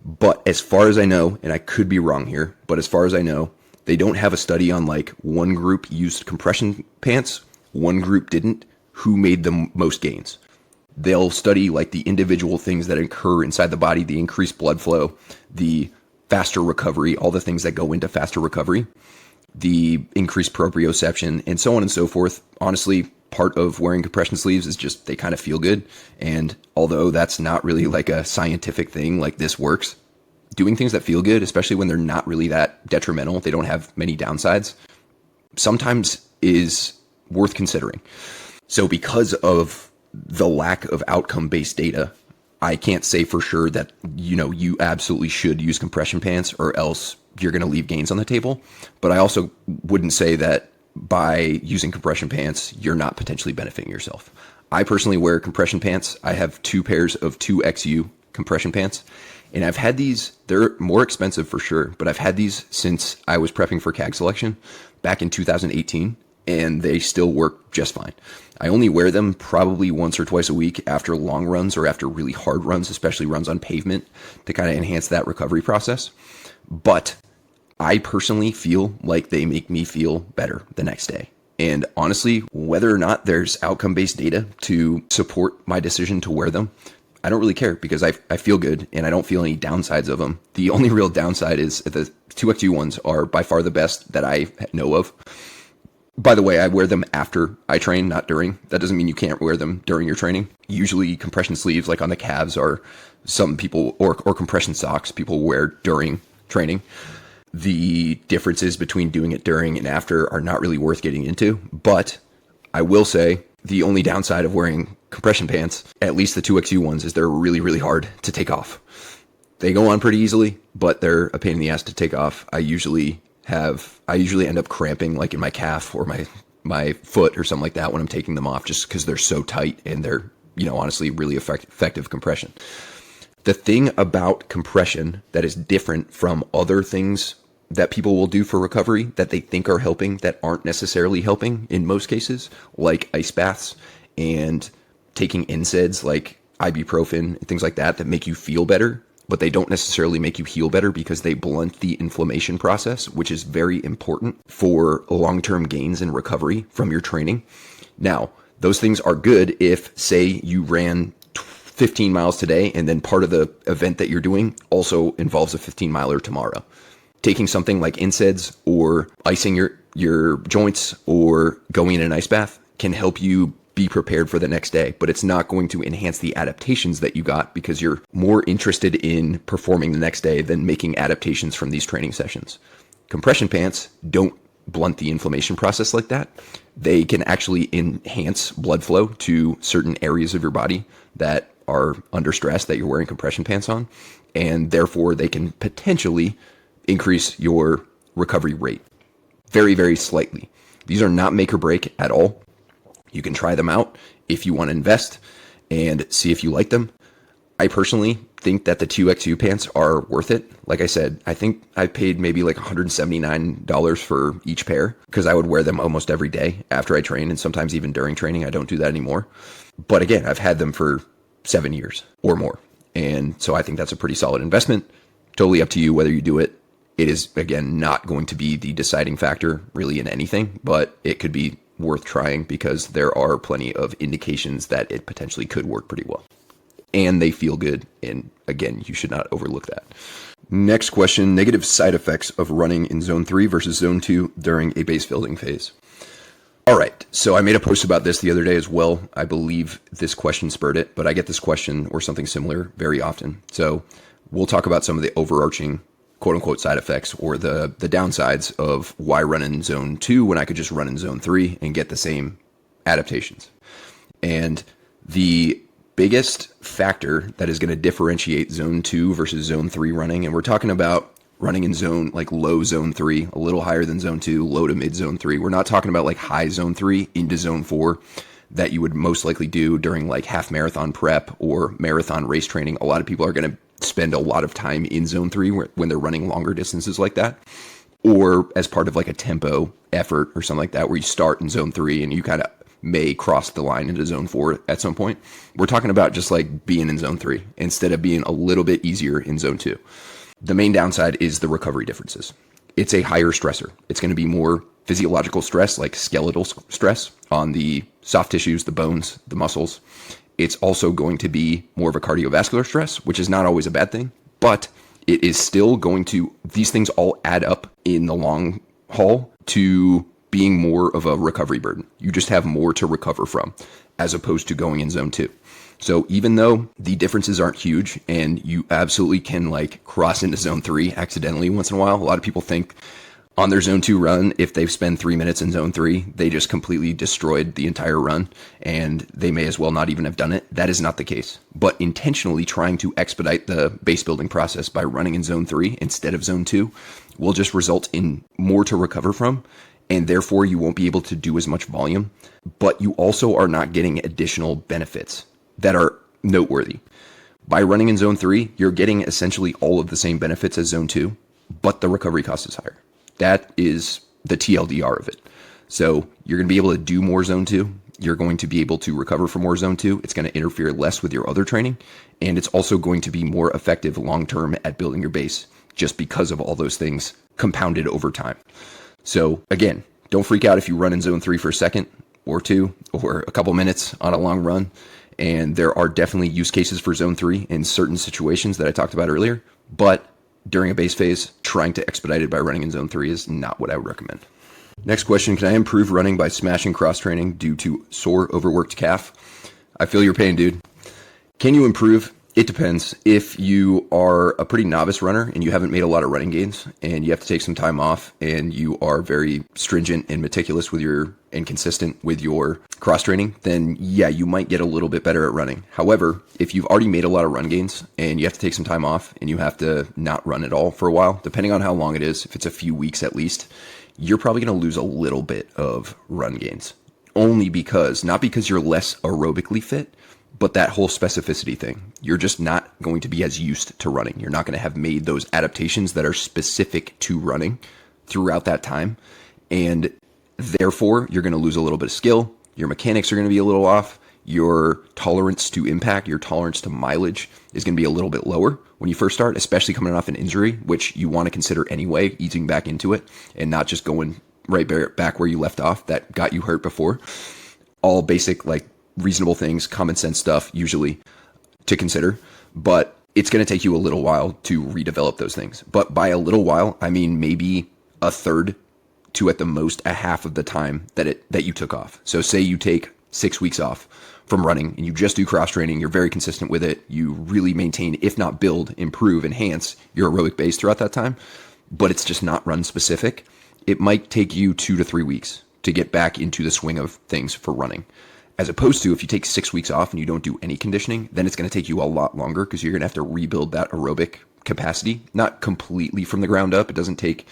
But as far as I know, and I could be wrong here, but as far as I know, they don't have a study on like one group used compression pants, one group didn't, who made the most gains. They'll study like the individual things that occur inside the body, the increased blood flow, the faster recovery, all the things that go into faster recovery, the increased proprioception, and so on and so forth. Honestly, part of wearing compression sleeves is just they kind of feel good. And although that's not really like a scientific thing, like this works, doing things that feel good, especially when they're not really that detrimental, they don't have many downsides, sometimes is worth considering. So because of the lack of outcome-based data, I can't say for sure that, you absolutely should use compression pants or else you're going to leave gains on the table. But I also wouldn't say that by using compression pants, you're not potentially benefiting yourself. I personally wear compression pants. I have 2 pairs of 2XU compression pants, and I've had these. They're more expensive for sure, but I've had these since I was prepping for CAG selection back in 2018, and they still work just fine. I only wear them probably once or twice a week after long runs or after really hard runs, especially runs on pavement, to kind of enhance that recovery process. But I personally feel like they make me feel better the next day. And honestly, whether or not there's outcome-based data to support my decision to wear them, I don't really care because I feel good and I don't feel any downsides of them. The only real downside is the 2XU ones are by far the best that I know of. By the way, I wear them after I train, not during. That doesn't mean you can't wear them during your training. Usually compression sleeves like on the calves are some people, or compression socks people wear during training. The differences between doing it during and after are not really worth getting into. But I will say the only downside of wearing compression pants, at least the 2XU ones, is they're really, really hard to take off. They go on pretty easily, but they're a pain in the ass to take off. I usually end up cramping like in my calf or my foot or something like that when I'm taking them off, just because they're so tight and they're, honestly really effective compression. The thing about compression that is different from other things that people will do for recovery that they think are helping that aren't necessarily helping in most cases, like ice baths and taking NSAIDs like ibuprofen and things like that make you feel better, but they don't necessarily make you heal better because they blunt the inflammation process, which is very important for long-term gains in recovery from your training. Now, those things are good if, say, you ran 15 miles today and then part of the event that you're doing also involves a 15-miler tomorrow. Taking something like NSAIDs or icing your joints or going in an ice bath can help you be prepared for the next day, but it's not going to enhance the adaptations that you got because you're more interested in performing the next day than making adaptations from these training sessions. Compression pants don't blunt the inflammation process like that. They can actually enhance blood flow to certain areas of your body that are under stress that you're wearing compression pants on, and therefore they can potentially increase your recovery rate very, very slightly. These are not make or break at all. You can try them out if you want to invest and see if you like them. I personally think that the 2XU pants are worth it. Like I said, I think I paid maybe like $179 for each pair because I would wear them almost every day after I train and sometimes even during training. I don't do that anymore. But again, I've had them for 7 years or more. And so I think that's a pretty solid investment. Totally up to you whether you do it. It is, again, not going to be the deciding factor really in anything, but it could be worth trying because there are plenty of indications that it potentially could work pretty well. And they feel good. And again, you should not overlook that. Next question, negative side effects of running in zone 3 versus zone 2 during a base building phase. All right, so I made a post about this the other day as well. I believe this question spurred it, but I get this question or something similar very often. So we'll talk about some of the overarching quote unquote side effects or the downsides of why run in zone 2 when I could just run in zone 3 and get the same adaptations. And the biggest factor that is going to differentiate zone 2 versus zone 3 running, and we're talking about running in zone, like low zone 3, a little higher than zone 2, low to mid zone 3. We're not talking about like high zone 3 into zone 4 that you would most likely do during like half marathon prep or marathon race training. A lot of people are going to spend a lot of time in zone 3 when they're running longer distances like that. or as part of like a tempo effort or something like that, where you start in zone 3 and you kind of may cross the line into zone 4 at some point. We're talking about just like being in zone 3 instead of being a little bit easier in zone 2. The main downside is the recovery differences. It's a higher stressor. It's going to be more physiological stress, like skeletal stress on the soft tissues, the bones, the muscles. It's also going to be more of a cardiovascular stress, which is not always a bad thing, but it is still going to, these things all add up in the long haul to being more of a recovery burden. You just have more to recover from as opposed to going in zone 2. So even though the differences aren't huge and you absolutely can like cross into zone 3 accidentally once in a while, a lot of people think on their zone 2 run, if they've spent 3 minutes in zone 3, they just completely destroyed the entire run and they may as well not even have done it. That is not the case. But intentionally trying to expedite the base building process by running in zone 3 instead of zone 2 will just result in more to recover from. And therefore you won't be able to do as much volume, but you also are not getting additional benefits that are noteworthy. By running in zone 3, you're getting essentially all of the same benefits as zone 2, but the recovery cost is higher. That is the TLDR of it. So you're going to be able to do more zone 2. You're going to be able to recover from more zone 2. It's going to interfere less with your other training. And it's also going to be more effective long-term at building your base just because of all those things compounded over time. So again, don't freak out if you run in zone 3 for a second or 2 or a couple minutes on a long run. And there are definitely use cases for zone 3 in certain situations that I talked about earlier. But during a base phase, trying to expedite it by running in zone 3 is not what I would recommend. Next question, can I improve running by smashing cross training due to sore, overworked calf? I feel your pain, dude. Can you improve? It depends. If you are a pretty novice runner and you haven't made a lot of running gains and you have to take some time off and you are very stringent and meticulous with and consistent with your cross training, then yeah, you might get a little bit better at running. However, if you've already made a lot of run gains and you have to take some time off and you have to not run at all for a while, depending on how long it is, if it's a few weeks at least, you're probably going to lose a little bit of run gains. Only because, not because you're less aerobically fit, but that whole specificity thing, you're just not going to be as used to running. You're not going to have made those adaptations that are specific to running throughout that time. And therefore, you're going to lose a little bit of skill. Your mechanics are going to be a little off. Your tolerance to impact, your tolerance to mileage is going to be a little bit lower when you first start, especially coming off an injury, which you want to consider anyway, easing back into it and not just going right back where you left off that got you hurt before. All basic, like, reasonable things, common sense stuff usually to consider, but it's going to take you a little while to redevelop those things. But by a little while, I mean maybe a third to at the most a half of the time that you took off. So say you take 6 weeks off from running and you just do cross training, you're very consistent with it, you really maintain, if not build, improve, enhance your aerobic base throughout that time, but it's just not run specific. It might take you 2 to 3 weeks to get back into the swing of things for running. As opposed to if you take 6 weeks off and you don't do any conditioning, then it's going to take you a lot longer because you're going to have to rebuild that aerobic capacity, not completely from the ground up. It doesn't take,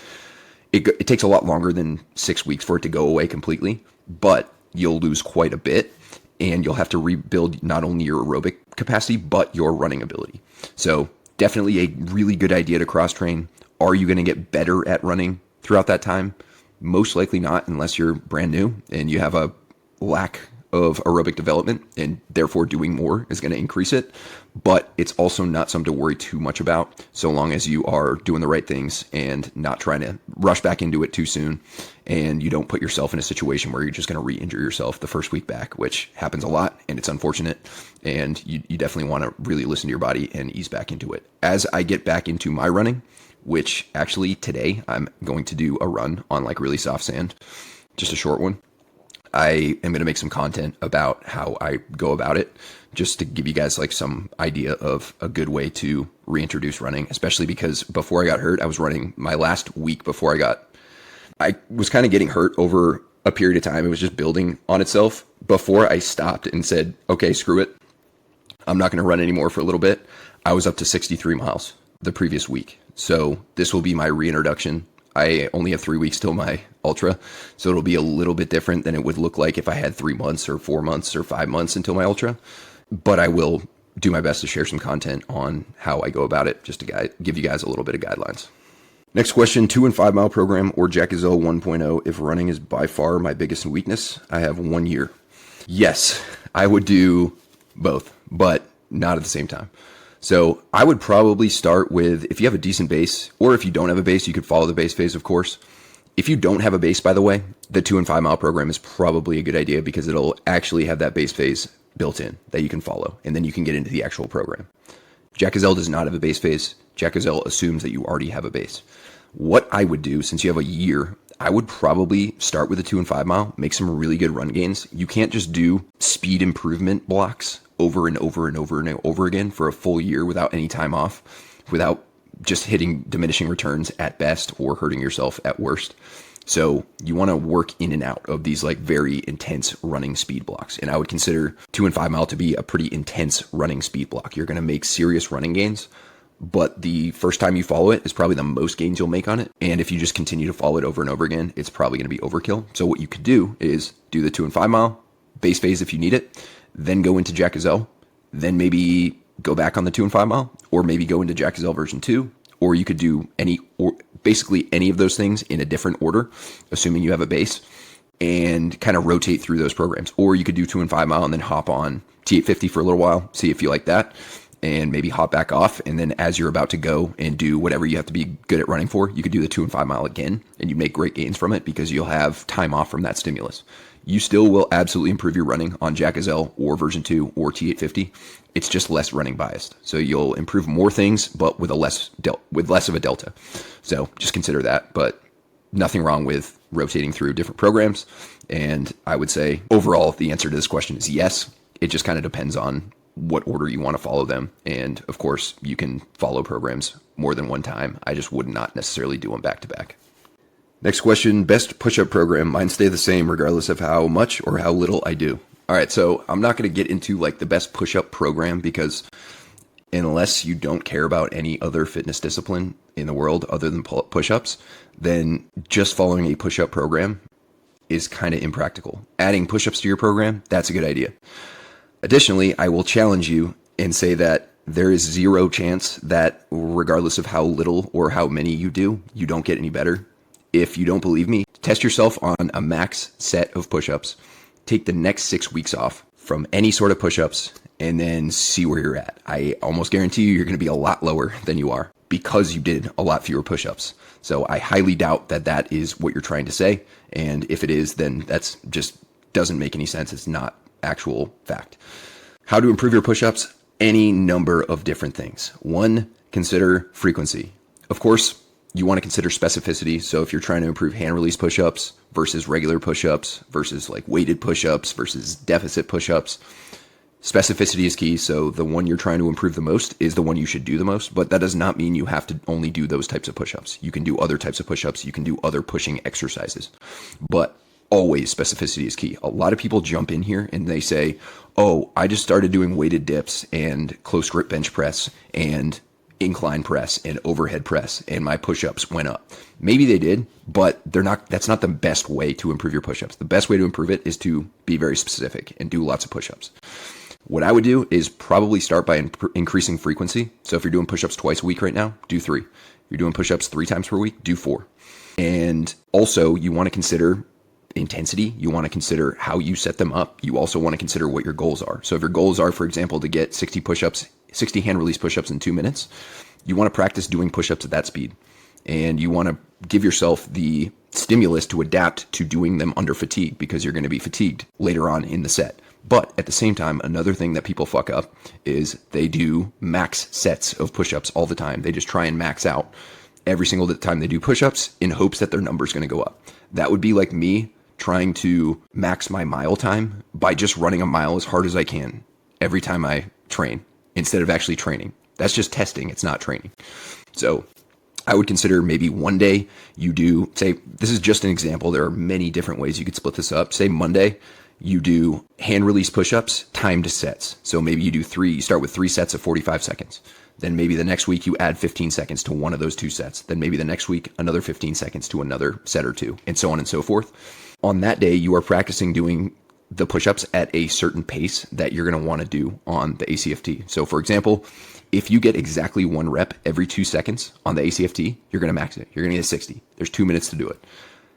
it takes a lot longer than 6 weeks for it to go away completely, but you'll lose quite a bit and you'll have to rebuild not only your aerobic capacity, but your running ability. So definitely a really good idea to cross train. Are you going to get better at running throughout that time? Most likely not, unless you're brand new and you have a lack of aerobic development, and therefore doing more is going to increase it. But it's also not something to worry too much about, so long as you are doing the right things and not trying to rush back into it too soon, and you don't put yourself in a situation where you're just going to re-injure yourself the first week back, which happens a lot, and it's unfortunate, and you definitely want to really listen to your body and ease back into it. As I get back into my running, which actually today I'm going to do a run on like really soft sand, just a short one. I am going to make some content about how I go about it, just to give you guys like some idea of a good way to reintroduce running, especially because before I got hurt, I was running my last week before I was kind of getting hurt over a period of time. It was just building on itself before I stopped and said, okay, screw it. I'm not going to run anymore for a little bit. I was up to 63 miles the previous week. So this will be my reintroduction. I only have 3 weeks till my ultra, so it'll be a little bit different than it would look like if I had 3 months or 4 months or 5 months until my ultra. But I will do my best to share some content on how I go about it, just to give you guys a little bit of guidelines. Next question, 2 and 5 mile program or Gazelle 1.0 if running is by far my biggest weakness. I have 1 year. Yes, I would do both, but not at the same time. So I would probably start with, if you have a decent base, or if you don't have a base, you could follow the base phase, of course. If you don't have a base, by the way, the 2 and 5 mile program is probably a good idea because it'll actually have that base phase built in that you can follow, and then you can get into the actual program. Gazelle does not have a base phase. Gazelle assumes that you already have a base. What I would do, since you have a year, I would probably start with a 2 and 5 mile, make some really good run gains. You can't just do speed improvement blocks over and over and over and over again for a full year without any time off, without just hitting diminishing returns at best or hurting yourself at worst. So you want to work in and out of these like very intense running speed blocks. And I would consider 2 and 5 mile to be a pretty intense running speed block. You're going to make serious running gains, but the first time you follow it is probably the most gains you'll make on it. And if you just continue to follow it over and over again, it's probably going to be overkill. So what you could do is do the 2 and 5 mile, base phase if you need it, then go into Gazelle, then maybe go back on the 2 and 5 mile, or maybe go into Gazelle version 2, or you could do basically any of those things in a different order, assuming you have a base, and kind of rotate through those programs. Or you could do 2 and 5 mile and then hop on T850 for a little while, see if you like that, and maybe hop back off. And then as you're about to go and do whatever you have to be good at running for, you could do the 2 and 5 mile again, and you make great gains from it because you'll have time off from that stimulus. You still will absolutely improve your running on Gazelle or version 2 or T850. It's just less running biased. So you'll improve more things, but with less of a delta. So just consider that, but nothing wrong with rotating through different programs. And I would say overall, the answer to this question is yes. It just kind of depends on what order you want to follow them. And of course, you can follow programs more than one time. I just would not necessarily do them back to back. Next question, best push-up program. Mine stay the same regardless of how much or how little I do. All right, so I'm not going to get into like the best push-up program because unless you don't care about any other fitness discipline in the world other than push-ups, then just following a push-up program is kind of impractical. Adding push-ups to your program, that's a good idea. Additionally, I will challenge you and say that there is zero chance that regardless of how little or how many you do, you don't get any better. If you don't believe me, test yourself on a max set of push-ups. Take the next 6 weeks off from any sort of push-ups and then see where you're at. I almost guarantee you're going to be a lot lower than you are because you did a lot fewer push-ups. So I highly doubt that that is what you're trying to say. And if it is, then that's just doesn't make any sense. It's not actual fact. How to improve your push-ups? Any number of different things. 1, consider frequency. Of course, you want to consider specificity. So if you're trying to improve hand release push-ups versus regular push-ups versus like weighted push-ups versus deficit push-ups, specificity is key. So the one you're trying to improve the most is the one you should do the most, but that does not mean you have to only do those types of push-ups. You can do other types of push-ups. You can do other pushing exercises, but always specificity is key. A lot of people jump in here and they say, oh, I just started doing weighted dips and close grip bench press and incline press and overhead press and my push-ups went up. Maybe they did, but that's not the best way to improve your push-ups. The best way to improve it is to be very specific and do lots of push-ups. What I would do is probably start by increasing frequency. So if you're doing push-ups twice a week right now, do 3. If you're doing push-ups 3 times per week, do 4. And also you want to consider intensity. You want to consider how you set them up. You also want to consider what your goals are. So if your goals are, for example, to get 60 hand release push-ups in 2 minutes, you want to practice doing push-ups at that speed. And you want to give yourself the stimulus to adapt to doing them under fatigue because you're going to be fatigued later on in the set. But at the same time, another thing that people fuck up is they do max sets of push-ups all the time. They just try and max out every single time they do push-ups in hopes that their number's going to go up. That would be like me trying to max my mile time by just running a mile as hard as I can every time I train instead of actually training. That's just testing. It's not training. So I would consider maybe one day you do, say, this is just an example. There are many different ways you could split this up. Say Monday, you do hand release push-ups timed sets. So maybe you start with 3 sets of 45 seconds. Then maybe the next week you add 15 seconds to one of those 2 sets. Then maybe the next week, another 15 seconds to another set or 2, and so on and so forth. On that day, you are practicing doing the push-ups at a certain pace that you're going to want to do on the ACFT. So for example, if you get exactly 1 rep every 2 seconds on the ACFT, you're going to max it. You're going to get 60. There's 2 minutes to do it.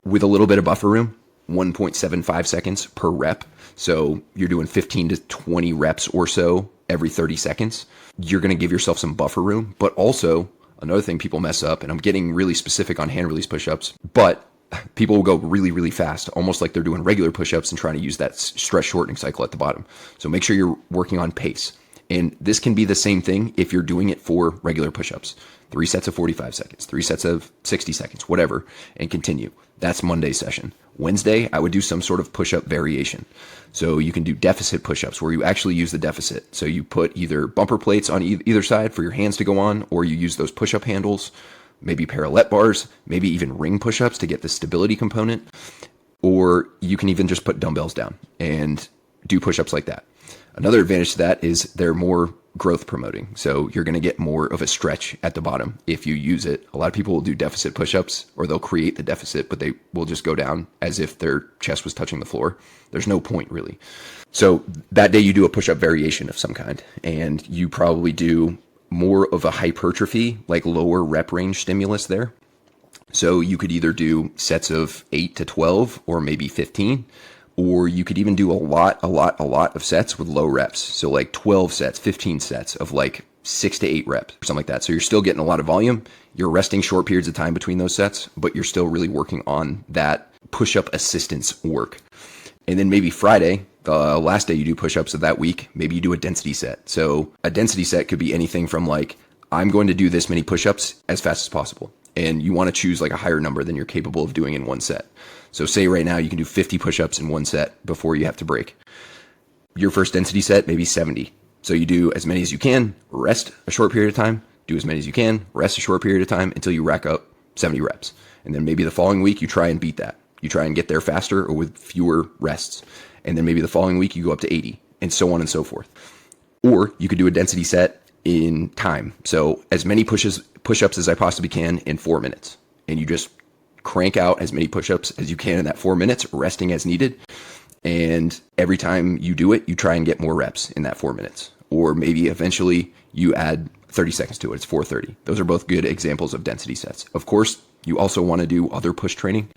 With a little bit of buffer room, 1.75 seconds per rep. So you're doing 15 to 20 reps or so every 30 seconds. You're going to give yourself some buffer room. But also, another thing people mess up, and I'm getting really specific on hand release push-ups, but people will go really, really fast, almost like they're doing regular push-ups and trying to use that stress shortening cycle at the bottom. So make sure you're working on pace. And this can be the same thing if you're doing it for regular push-ups. 3 sets of 45 seconds, 3 sets of 60 seconds, whatever, and continue. That's Monday session. Wednesday, I would do some sort of push-up variation. So you can do deficit push-ups where you actually use the deficit. So you put either bumper plates on either side for your hands to go on, or you use those push-up handles, maybe parallel bars, maybe even ring push-ups to get the stability component, or you can even just put dumbbells down and do push-ups like that. Another advantage to that is they're more growth promoting. So you're going to get more of a stretch at the bottom if you use it. A lot of people will do deficit push-ups, or they'll create the deficit, but they will just go down as if their chest was touching the floor. There's no point really. So that day you do a push-up variation of some kind, and you probably do more of a hypertrophy, like lower rep range stimulus there. So you could either do sets of 8 to 12 or maybe 15. Or you could even do a lot of sets with low reps. So like 12 sets, 15 sets of like 6 to 8 reps or something like that. So you're still getting a lot of volume. You're resting short periods of time between those sets, but you're still really working on that push-up assistance work. And then maybe Friday, the last day you do push-ups of that week, maybe you do a density set. So a density set could be anything from like, I'm going to do this many push-ups as fast as possible. And you want to choose like a higher number than you're capable of doing in one set. So say right now you can do 50 push-ups in one set before you have to break. Your first density set, maybe 70. So you do as many as you can, rest a short period of time, do as many as you can, rest a short period of time until you rack up 70 reps. And then maybe the following week you try and beat that. You try and get there faster or with fewer rests. And then maybe the following week you go up to 80 and so on and so forth. Or you could do a density set in time. So as many push-ups as I possibly can in 4 minutes. And you just crank out as many push-ups as you can in that 4 minutes, resting as needed. And every time you do it, you try and get more reps in that 4 minutes. Or maybe eventually you add 30 seconds to it. It's 430. Those are both good examples of density sets. Of course, you also want to do other push training,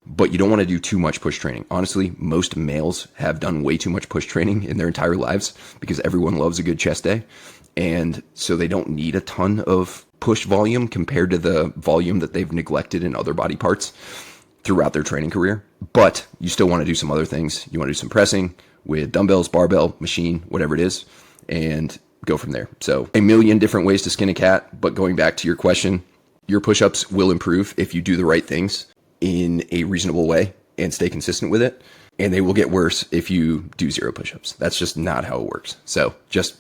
but you don't want to do too much push training. Honestly, most males have done way too much push training in their entire lives because everyone loves a good chest day. And so they don't need a ton of push volume compared to the volume that they've neglected in other body parts throughout their training career. But you still want to do some other things. You want to do some pressing with dumbbells, barbell, machine, whatever it is, and go from there. So a million different ways to skin a cat. But going back to your question, your push-ups will improve if you do the right things in a reasonable way and stay consistent with it. And they will get worse if you do 0 push-ups. That's just not how it works. So just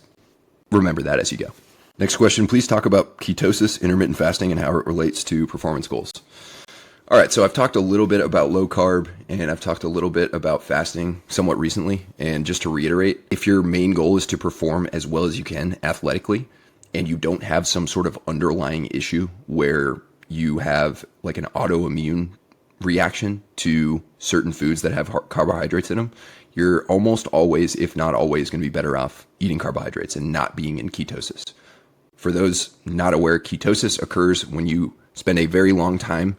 remember that as you go. Next question, please talk about ketosis, intermittent fasting, and how it relates to performance goals. All right, so I've talked a little bit about low carb, and I've talked a little bit about fasting somewhat recently. And just to reiterate, if your main goal is to perform as well as you can athletically, and you don't have some sort of underlying issue where you have like an autoimmune reaction to certain foods that have carbohydrates in them, you're almost always, if not always, going to be better off eating carbohydrates and not being in ketosis. For those not aware, ketosis occurs when you spend a very long time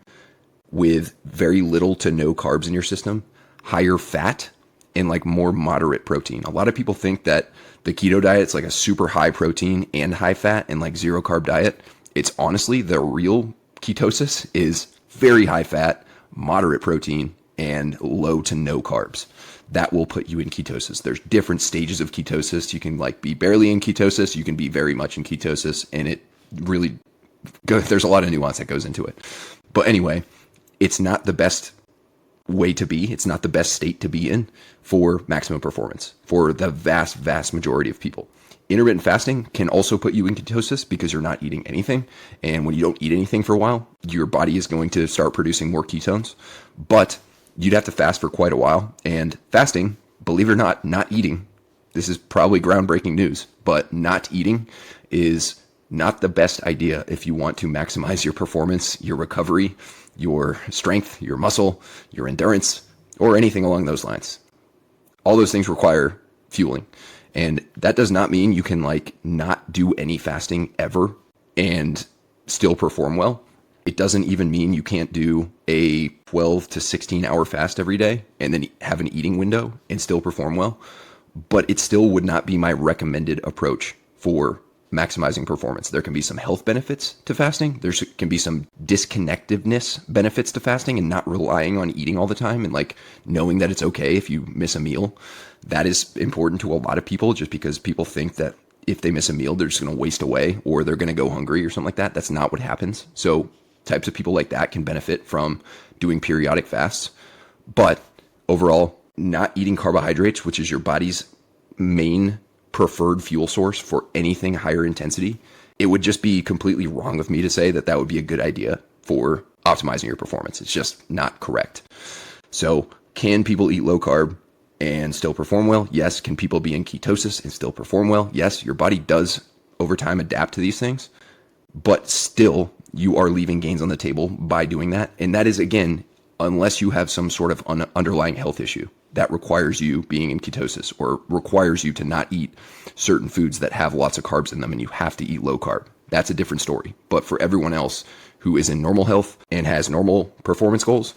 with very little to no carbs in your system, higher fat, and like more moderate protein. A lot of people think that the keto diet is like a super high protein and high fat and like 0 carb diet. It's honestly, the real ketosis is very high fat, moderate protein, and low to no carbs. That will put you in ketosis. There's different stages of ketosis. You can like be barely in ketosis. You can be very much in ketosis. And it really there's a lot of nuance that goes into it. But anyway, it's not the best way to be. It's not the best state to be in for maximum performance for the vast, vast majority of people. Intermittent fasting can also put you in ketosis because you're not eating anything. And when you don't eat anything for a while, your body is going to start producing more ketones. But you'd have to fast for quite a while. And fasting, believe it or not eating, this is probably groundbreaking news, but not eating is not the best idea if you want to maximize your performance, your recovery, your strength, your muscle, your endurance, or anything along those lines. All those things require fueling. And that does not mean you can like not do any fasting ever and still perform well. It doesn't even mean you can't do a 12 to 16 hour fast every day and then have an eating window and still perform well. But it still would not be my recommended approach for maximizing performance. There can be some health benefits to fasting. There can be some disconnectedness benefits to fasting and not relying on eating all the time and like knowing that it's okay if you miss a meal. That is important to a lot of people just because people think that if they miss a meal, they're just going to waste away or they're going to go hungry or something like that. That's not what happens. So types of people like that can benefit from doing periodic fasts. But overall, not eating carbohydrates, which is your body's main preferred fuel source for anything higher intensity, it would just be completely wrong of me to say that that would be a good idea for optimizing your performance. It's just not correct. So can people eat low carb and still perform well? Yes. Can people be in ketosis and still perform well? Yes. Your body does over time adapt to these things, but still you are leaving gains on the table by doing that. And that is, again, unless you have some sort of underlying health issue that requires you being in ketosis or requires you to not eat certain foods that have lots of carbs in them and you have to eat low carb. That's a different story. But for everyone else who is in normal health and has normal performance goals,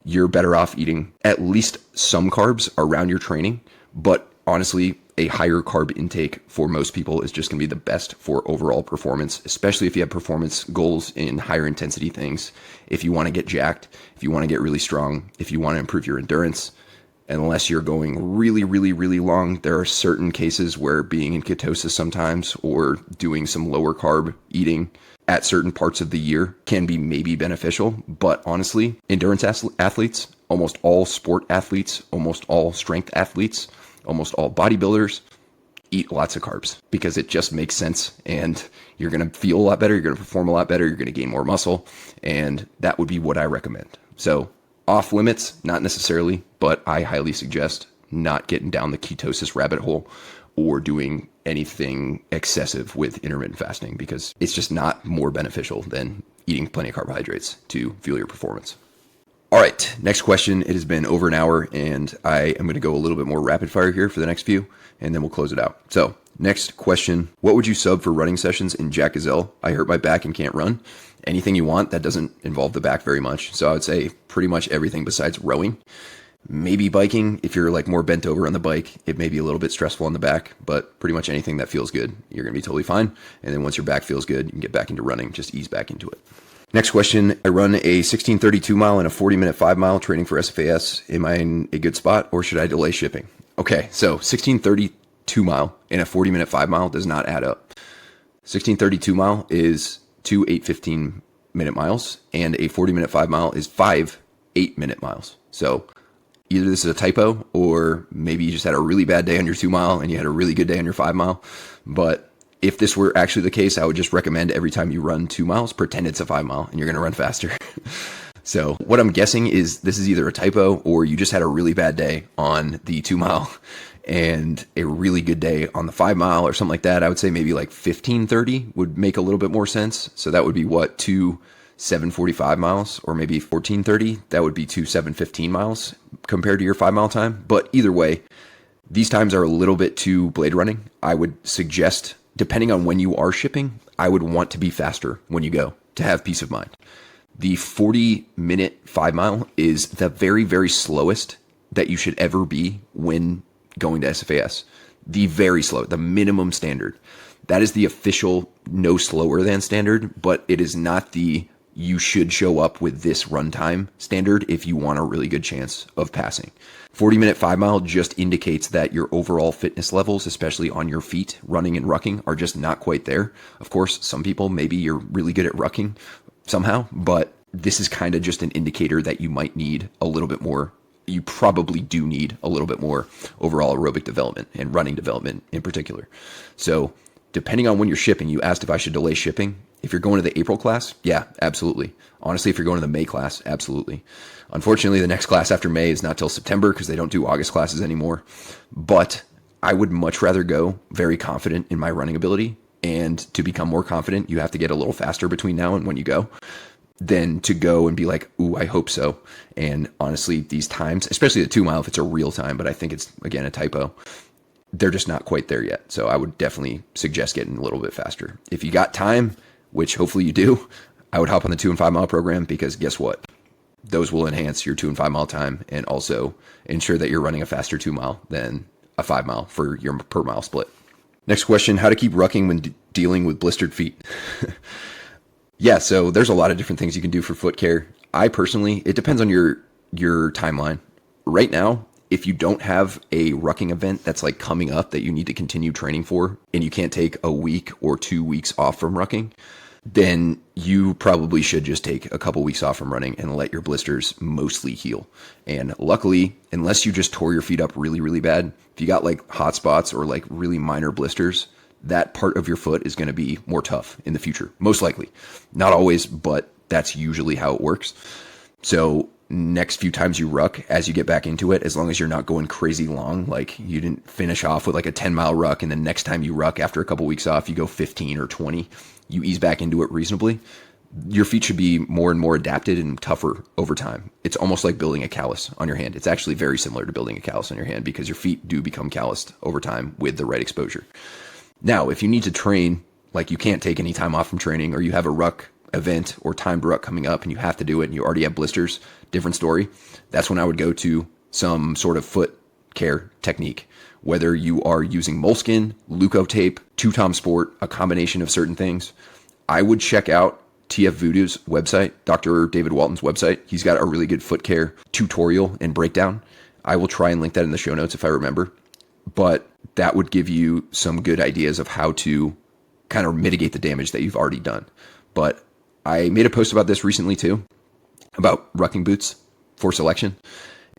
you're better off eating at least some carbs around your training. But honestly, a higher carb intake for most people is just going to be the best for overall performance, especially if you have performance goals in higher intensity things. If you want to get jacked, if you want to get really strong, if you want to improve your endurance, unless you're going really, really, really long, there are certain cases where being in ketosis sometimes or doing some lower carb eating at certain parts of the year can be maybe beneficial. But honestly, endurance athletes, almost all sport athletes, almost all strength athletes, almost all bodybuilders eat lots of carbs because it just makes sense and you're going to feel a lot better. You're going to perform a lot better. You're going to gain more muscle. And that would be what I recommend. So off limits, not necessarily, but I highly suggest not getting down the ketosis rabbit hole or doing anything excessive with intermittent fasting because it's just not more beneficial than eating plenty of carbohydrates to fuel your performance. All right, next question. It has been over an hour and I am going to go a little bit more rapid fire here for the next few and then we'll close it out. So next question, what would you sub for running sessions in Jack Gazelle? I hurt my back and can't run. Anything you want that doesn't involve the back very much. So I would say pretty much everything besides rowing. Maybe biking. If you're like more bent over on the bike, it may be a little bit stressful on the back, but pretty much anything that feels good, you're going to be totally fine. And then once your back feels good, you can get back into running, just ease back into it. Next question, I run a 16:32 mile and a 40-minute 5 mile training for SFAS. Am I in a good spot or should I delay shipping? Okay, so 16:32 mile and a 40-minute 5 mile does not add up. 16:32 mile is 2 8:15-minute miles and a 40-minute 5 mile is 5 8-minute miles. So either this is a typo or maybe you just had a really bad day on your 2 mile and you had a really good day on your 5 mile. But if this were actually the case, I would just recommend every time you run 2 miles, pretend it's a 5 mile and you're going to run faster. So what I'm guessing is this is either a typo or you just had a really bad day on the 2 mile and a really good day on the 5 mile or something like that. I would say maybe like 15:30 would make a little bit more sense. So that would be what, 2 7:45 miles or maybe 14:30. That would be 2 7:15 miles compared to your 5 mile time. But either way, these times are a little bit too blade running. I would suggest, depending on when you are shipping, I would want to be faster when you go to have peace of mind. The 40-minute 5 mile is the very, very slowest that you should ever be when going to SFAS. The very slow, the minimum standard. That is the official no slower than standard, but it is not the you should show up with this runtime standard if you want a really good chance of passing. 40-minute 5 mile just indicates that your overall fitness levels, especially on your feet, running and rucking, are just not quite there. Of course, some people, maybe you're really good at rucking somehow, but this is kind of just an indicator that you might need a little bit more. You probably do need a little bit more overall aerobic development and running development in particular. So depending on when you're shipping, you asked if I should delay shipping. If you're going to the April class, yeah, absolutely. Honestly, if you're going to the May class, absolutely. Unfortunately, the next class after May is not till September because they don't do August classes anymore. But I would much rather go very confident in my running ability. And to become more confident, you have to get a little faster between now and when you go. than to go and be like, ooh, I hope so. And honestly, these times, especially the 2 mile, if it's a real time, but I think it's, again, a typo, they're just not quite there yet. So I would definitely suggest getting a little bit faster. If you got time, which hopefully you do, I would hop on the 2 and 5 mile program, because guess what? Those will enhance your 2 and 5 mile time and also ensure that you're running a faster 2 mile than a 5 mile for your per mile split. Next question, how to keep rucking when dealing with blistered feet? Yeah, so there's a lot of different things you can do for foot care. I personally, it depends on your timeline. Right now, if you don't have a rucking event that's like coming up that you need to continue training for, and you can't take a week or 2 weeks off from rucking, then you probably should just take a couple weeks off from running and let your blisters mostly heal. And luckily, unless you just tore your feet up really, really bad, if you got like hot spots or like really minor blisters, that part of your foot is going to be more tough in the future, most likely. Not always, but that's usually how it works. So next few times you ruck, as you get back into it, as long as you're not going crazy long, like you didn't finish off with like a 10-mile ruck, and then next time you ruck after a couple weeks off, you go 15 or 20, you ease back into it reasonably, your feet should be more and more adapted and tougher over time. It's almost like building a callus on your hand. It's actually very similar to building a callus on your hand, because your feet do become calloused over time with the right exposure. Now, if you need to train, like you can't take any time off from training, or you have a ruck event or timed ruck coming up and you have to do it and you already have blisters, different story. That's when I would go to some sort of foot care technique, whether you are using moleskin, Leuko tape, 2-tom sport, a combination of certain things. I would check out TF Voodoo's website, Dr. David Walton's website. He's got a really good foot care tutorial and breakdown. I will try and link that in the show notes if I remember. But that would give you some good ideas of how to kind of mitigate the damage that you've already done. But I made a post about this recently too, about rucking boots for selection,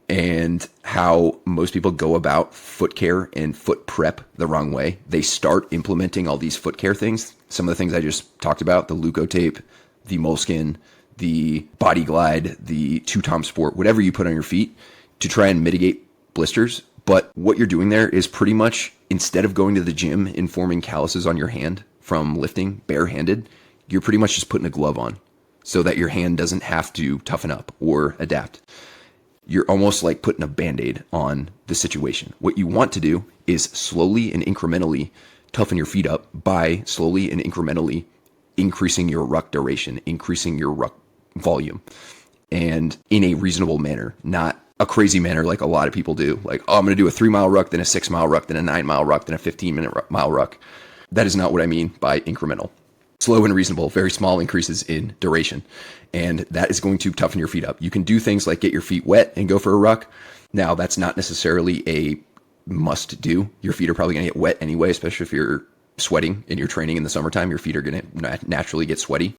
and how most people go about foot care and foot prep the wrong way. They start implementing all these foot care things. Some of the things I just talked about, the Leuko tape, the moleskin, the body glide, the 2-tom sport, whatever you put on your feet to try and mitigate blisters. But what you're doing there is pretty much, instead of going to the gym and forming calluses on your hand from lifting barehanded, you're pretty much just putting a glove on so that your hand doesn't have to toughen up or adapt. You're almost like putting a Band-Aid on the situation. What you want to do is slowly and incrementally toughen your feet up by slowly and incrementally increasing your ruck duration, increasing your ruck volume, and in a reasonable manner, not a crazy manner like a lot of people do. Like, oh, I'm going to do a 3-mile ruck, then a 6-mile ruck, then a 9-mile ruck, then a 15-mile ruck. That is not what I mean by incremental. Slow and reasonable, very small increases in duration. And that is going to toughen your feet up. You can do things like get your feet wet and go for a ruck. Now, that's not necessarily a must do. Your feet are probably going to get wet anyway, especially if you're sweating and you're training in the summertime. Your feet are going to naturally get sweaty.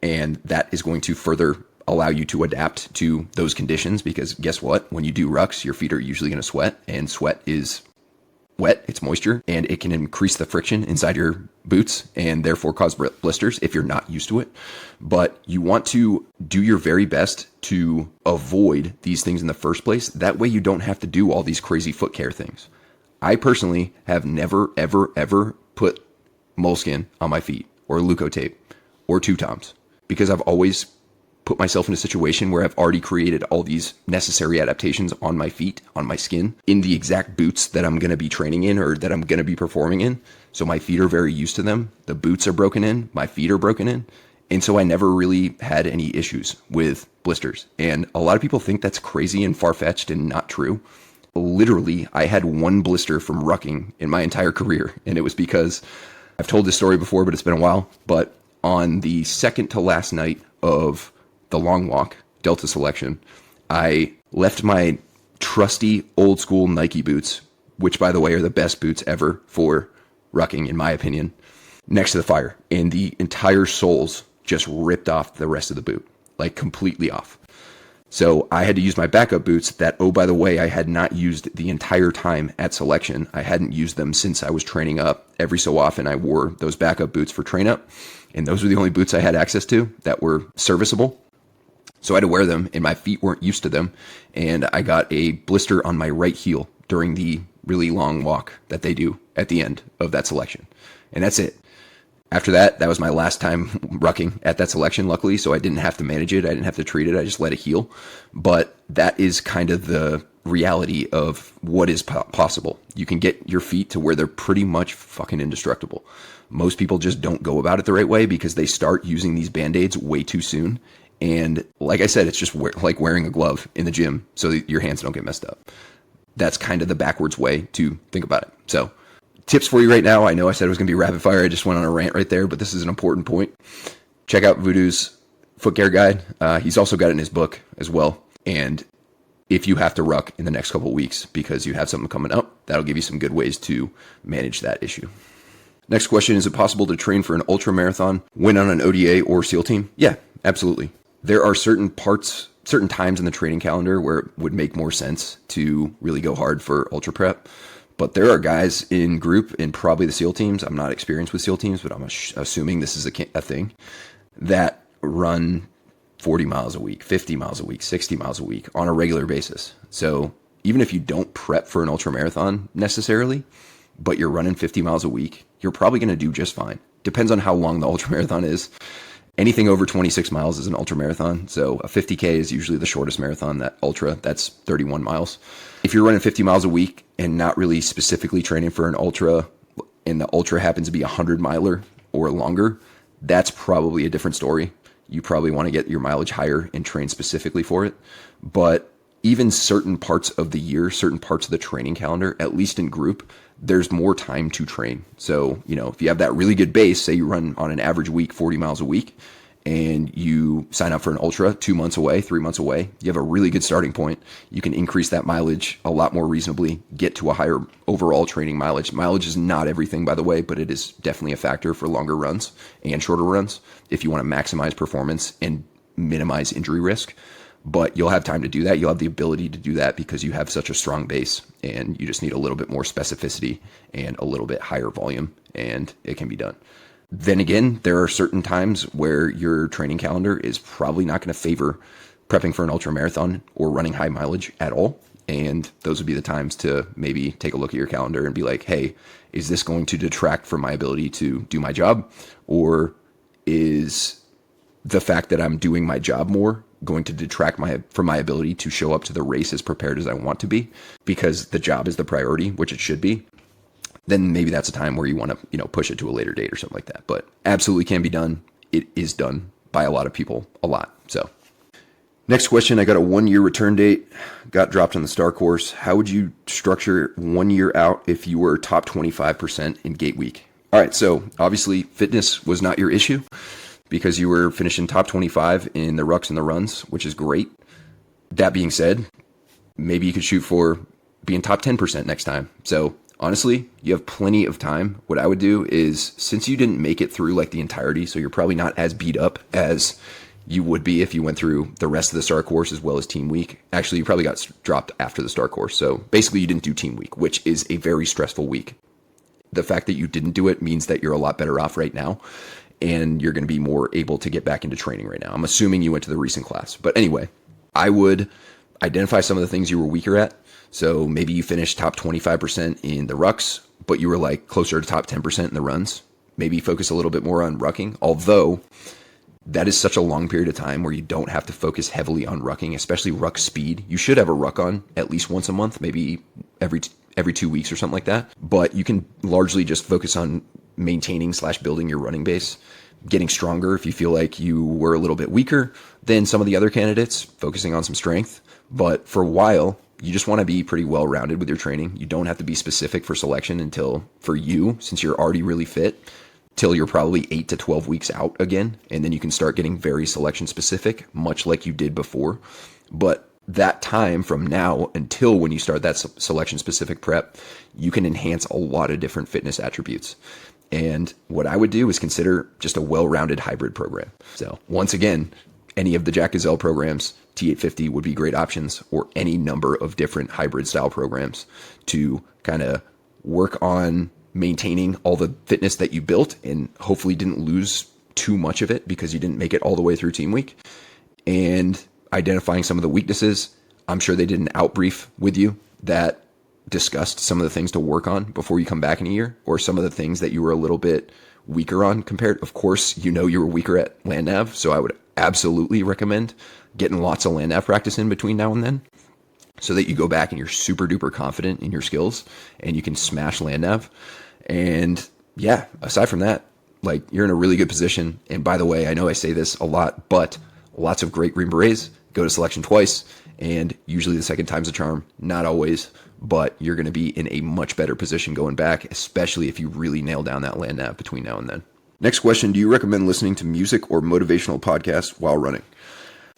And that is going to further allow you to adapt to those conditions, because guess what? When you do rucks, your feet are usually going to sweat, and sweat is wet, it's moisture, and it can increase the friction inside your boots and therefore cause blisters if you're not used to it. But you want to do your very best to avoid these things in the first place. That way you don't have to do all these crazy foot care things. I personally have never, ever, ever put moleskin on my feet or Leuko tape or 2-toms, because I've always put myself in a situation where I've already created all these necessary adaptations on my feet, on my skin, in the exact boots that I'm going to be training in or that I'm going to be performing in. So my feet are very used to them. The boots are broken in, my feet are broken in. And so I never really had any issues with blisters. And a lot of people think that's crazy and far-fetched and not true. Literally, I had one blister from rucking in my entire career. And it was because, I've told this story before, but it's been a while. But on the second to last night of the long walk, Delta selection, I left my trusty old school Nike boots, which by the way are the best boots ever for rucking in my opinion, next to the fire, and the entire soles just ripped off the rest of the boot, like completely off. So I had to use my backup boots that, oh, by the way, I had not used the entire time at selection. I hadn't used them since I was training up. Every so often I wore those backup boots for train up, and those were the only boots I had access to that were serviceable. So I had to wear them, and my feet weren't used to them. And I got a blister on my right heel during the really long walk that they do at the end of that selection. And that's it. After that, that was my last time rucking at that selection, luckily, so I didn't have to manage it. I didn't have to treat it. I just let it heal. But that is kind of the reality of what is possible. You can get your feet to where they're pretty much fucking indestructible. Most people just don't go about it the right way because they start using these Band-Aids way too soon. And like I said, it's just like wearing a glove in the gym so that your hands don't get messed up. That's kind of the backwards way to think about it. So tips for you right now. I know I said it was going to be rapid fire. I just went on a rant right there, but this is an important point. Check out Voodoo's foot care guide. He's also got it in his book as well. And if you have to ruck in the next couple of weeks because you have something coming up, that'll give you some good ways to manage that issue. Next question, is it possible to train for an ultra marathon when on an ODA or SEAL team? Yeah, absolutely. There are certain times in the training calendar where it would make more sense to really go hard for ultra prep. But there are guys in group in probably the SEAL teams. I'm not experienced with SEAL teams, but I'm assuming this is a thing that run 40 miles a week, 50 miles a week, 60 miles a week on a regular basis. So even if you don't prep for an ultra marathon necessarily, but you're running 50 miles a week, you're probably going to do just fine. Depends on how long the ultra marathon is. Anything over 26 miles is an ultra marathon. So a 50K is usually the shortest marathon. That ultra, that's 31 miles. If you're running 50 miles a week and not really specifically training for an ultra, and the ultra happens to be 100 miler or longer, that's probably a different story. You probably want to get your mileage higher and train specifically for it. But even certain parts of the year, certain parts of the training calendar, at least in group, there's more time to train. So, if you have that really good base, say you run on an average week, 40 miles a week, and you sign up for an ultra 2 months away, 3 months away, you have a really good starting point. You can increase that mileage a lot more reasonably, get to a higher overall training mileage. Mileage is not everything, by the way, but it is definitely a factor for longer runs and shorter runs if you want to maximize performance and minimize injury risk. But you'll have time to do that. You'll have the ability to do that because you have such a strong base, and you just need a little bit more specificity and a little bit higher volume, and it can be done. Then again, there are certain times where your training calendar is probably not going to favor prepping for an ultra marathon or running high mileage at all. And those would be the times to maybe take a look at your calendar and be like, hey, is this going to detract from my ability to do my job? Or is the fact that I'm doing my job more going to detract from my ability to show up to the race as prepared as I want to be, because the job is the priority, which it should be? Then maybe that's a time where you want to, push it to a later date or something like that. But absolutely can be done. It is done by a lot of people a lot. So next question, I got a 1 year return date, got dropped on the STAR course. How would you structure 1 year out if you were top 25% in gate week? All right. So obviously fitness was not your issue, because you were finishing top 25 in the rucks and the runs, which is great. That being said, maybe you could shoot for being top 10% next time. So honestly, you have plenty of time. What I would do is, since you didn't make it through like the entirety, so you're probably not as beat up as you would be if you went through the rest of the STAR course as well as team week. Actually, you probably got dropped after the STAR course. So basically you didn't do team week, which is a very stressful week. The fact that you didn't do it means that you're a lot better off right now, and you're going to be more able to get back into training right now. I'm assuming you went to the recent class. But anyway, I would identify some of the things you were weaker at. So maybe you finished top 25% in the rucks, but you were like closer to top 10% in the runs. Maybe focus a little bit more on rucking, although that is such a long period of time where you don't have to focus heavily on rucking, especially ruck speed. You should have a ruck on at least once a month, maybe every 2 weeks or something like that. But you can largely just focus on maintaining / building your running base, getting stronger if you feel like you were a little bit weaker than some of the other candidates, focusing on some strength. But for a while, you just want to be pretty well-rounded with your training. You don't have to be specific for selection until, for you, since you're already really fit, till you're probably 8 to 12 weeks out again. And then you can start getting very selection specific, much like you did before. But that time from now until when you start that selection specific prep, you can enhance a lot of different fitness attributes. And what I would do is consider just a well-rounded hybrid program. So once again, any of the Jack Gazelle programs, T850 would be great options, or any number of different hybrid style programs to kind of work on maintaining all the fitness that you built and hopefully didn't lose too much of it because you didn't make it all the way through team week, and identifying some of the weaknesses. I'm sure they did an outbrief with you that discussed some of the things to work on before you come back in a year, or some of the things that you were a little bit weaker on compared? Of course, you were weaker at land nav, so I would absolutely recommend getting lots of land nav practice in between now and then, so that you go back and you're super duper confident in your skills and you can smash land nav. And yeah, aside from that, like, you're in a really good position. And by the way, I know I say this a lot, but lots of great Green Berets go to selection twice, and usually the second time's a charm. Not always, but you're going to be in a much better position going back, especially if you really nail down that land nav between now and then. Next question, do you recommend listening to music or motivational podcasts while running?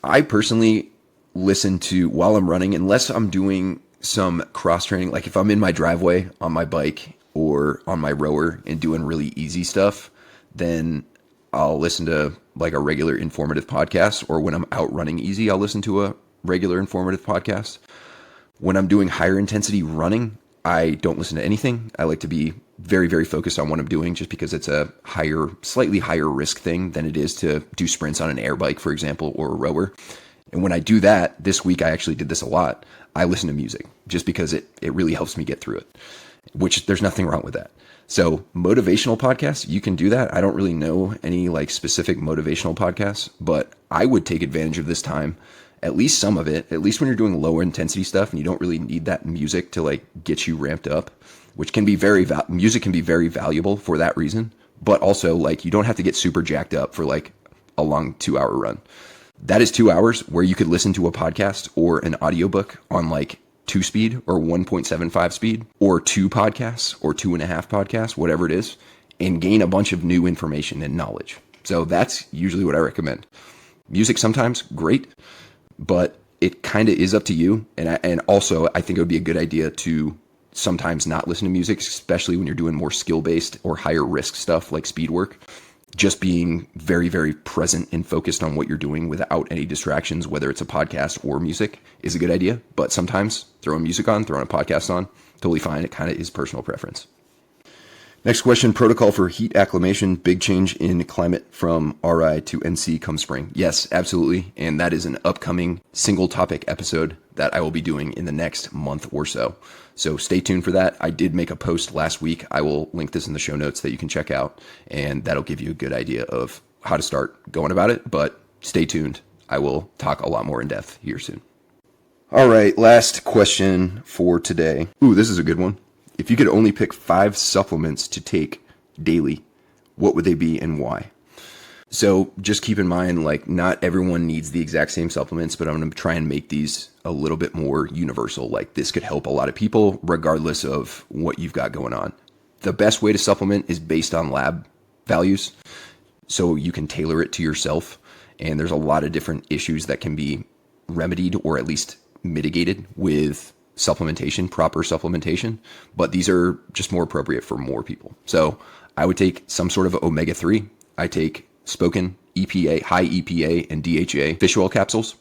I personally listen to while I'm running, unless I'm doing some cross training, like if I'm in my driveway on my bike or on my rower and doing really easy stuff, then I'll listen to like a regular informative podcast. Or when I'm out running easy, I'll listen to a regular informative podcast. When I'm doing higher intensity running, I don't listen to anything. I like to be very, very focused on what I'm doing, just because it's a slightly higher risk thing than it is to do sprints on an air bike, for example, or a rower. And when I do that, this week I actually did this a lot, I listen to music just because it really helps me get through it, which there's nothing wrong with that. So motivational podcasts, you can do that. I don't really know any like specific motivational podcasts, but I would take advantage of this time, at least some of it, at least when you're doing lower intensity stuff and you don't really need that music to like get you ramped up, which can be music can be very valuable for that reason. But also, like, you don't have to get super jacked up for like a long 2-hour run. That is 2 hours where you could listen to a podcast or an audiobook on like 2 speed or 1.75 speed, or 2 podcasts or 2.5 podcasts, whatever it is, and gain a bunch of new information and knowledge. So that's usually what I recommend. Music sometimes great, but it kind of is up to you. And also I think it would be a good idea to sometimes not listen to music, especially when you're doing more skill-based or higher risk stuff like speed work. Just being very, very present and focused on what you're doing without any distractions, whether it's a podcast or music, is a good idea. But sometimes throwing music on, throwing a podcast on, totally fine. It kind of is personal preference. Next question, protocol for heat acclimation, big change in climate from RI to NC come spring. Yes, absolutely. And that is an upcoming single topic episode that I will be doing in the next month or so. So stay tuned for that. I did make a post last week. I will link this in the show notes that you can check out, and that'll give you a good idea of how to start going about it. But stay tuned. I will talk a lot more in depth here soon. All right, last question for today. Ooh, this is a good one. If you could only pick 5 supplements to take daily, what would they be and why? So just keep in mind, like, not everyone needs the exact same supplements, but I'm going to try and make these a little bit more universal. Like, this could help a lot of people regardless of what you've got going on. The best way to supplement is based on lab values, so you can tailor it to yourself. And there's a lot of different issues that can be remedied or at least mitigated with supplementation, proper supplementation, but these are just more appropriate for more people. So I would take some sort of omega-3. I take spoken EPA, high EPA and DHA fish oil capsules.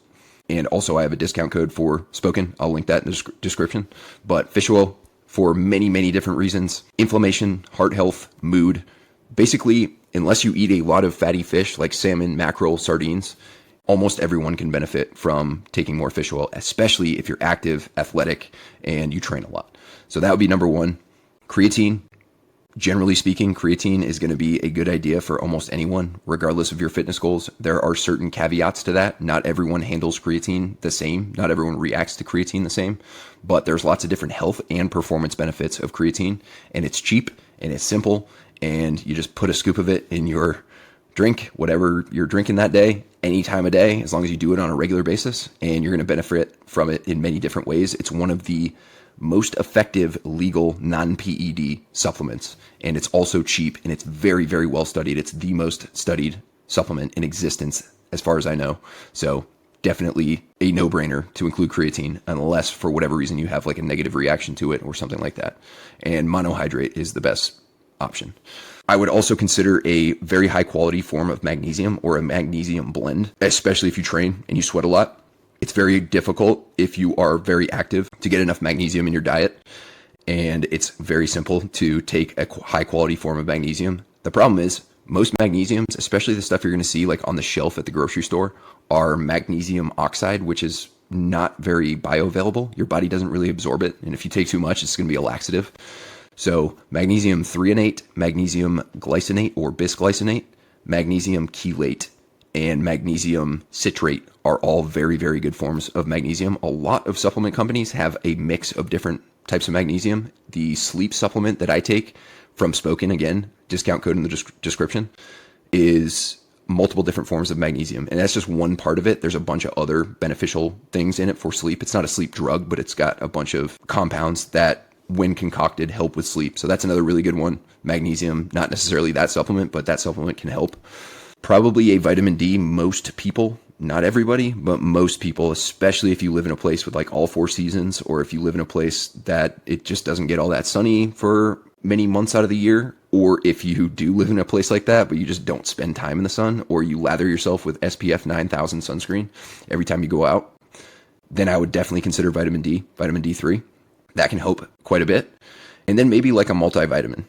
And also I have a discount code for spoken. I'll link that in the description. But fish oil for many, many different reasons: inflammation, heart health, mood. Basically, unless you eat a lot of fatty fish like salmon, mackerel, sardines, almost everyone can benefit from taking more fish oil, especially if you're active, athletic, and you train a lot. So that would be number 1. Creatine. Generally speaking, creatine is going to be a good idea for almost anyone, regardless of your fitness goals. There are certain caveats to that. Not everyone handles creatine the same. Not everyone reacts to creatine the same. But there's lots of different health and performance benefits of creatine. And it's cheap and it's simple. And you just put a scoop of it in your drink, whatever you're drinking that day, any time of day, as long as you do it on a regular basis. And you're going to benefit from it in many different ways. It's one of the most effective legal non-PED supplements. And it's also cheap, and it's very, very well studied. It's the most studied supplement in existence as far as I know. So definitely a no-brainer to include creatine, unless for whatever reason you have like a negative reaction to it or something like that. And monohydrate is the best option. I would also consider a very high quality form of magnesium or a magnesium blend, especially if you train and you sweat a lot. It's very difficult if you are very active to get enough magnesium in your diet. And it's very simple to take a high quality form of magnesium. The problem is most magnesiums, especially the stuff you're going to see like on the shelf at the grocery store, are magnesium oxide, which is not very bioavailable. Your body doesn't really absorb it. And if you take too much, it's going to be a laxative. So magnesium threonate, magnesium glycinate or bisglycinate, magnesium chelate, and magnesium citrate are all very, very good forms of magnesium. A lot of supplement companies have a mix of different types of magnesium. The sleep supplement that I take from Spoken, again, discount code in the description, is multiple different forms of magnesium. And that's just one part of it. There's a bunch of other beneficial things in it for sleep. It's not a sleep drug, but it's got a bunch of compounds that, when concocted, help with sleep. So that's another really good one. Magnesium, not necessarily that supplement, but that supplement can help. Probably a vitamin D. Most people, not everybody, but most people, especially if you live in a place with like all 4 seasons, or if you live in a place that it just doesn't get all that sunny for many months out of the year, or if you do live in a place like that, but you just don't spend time in the sun, or you lather yourself with SPF 9000 sunscreen every time you go out, then I would definitely consider vitamin D, vitamin D3. That can help quite a bit. And then maybe like a multivitamin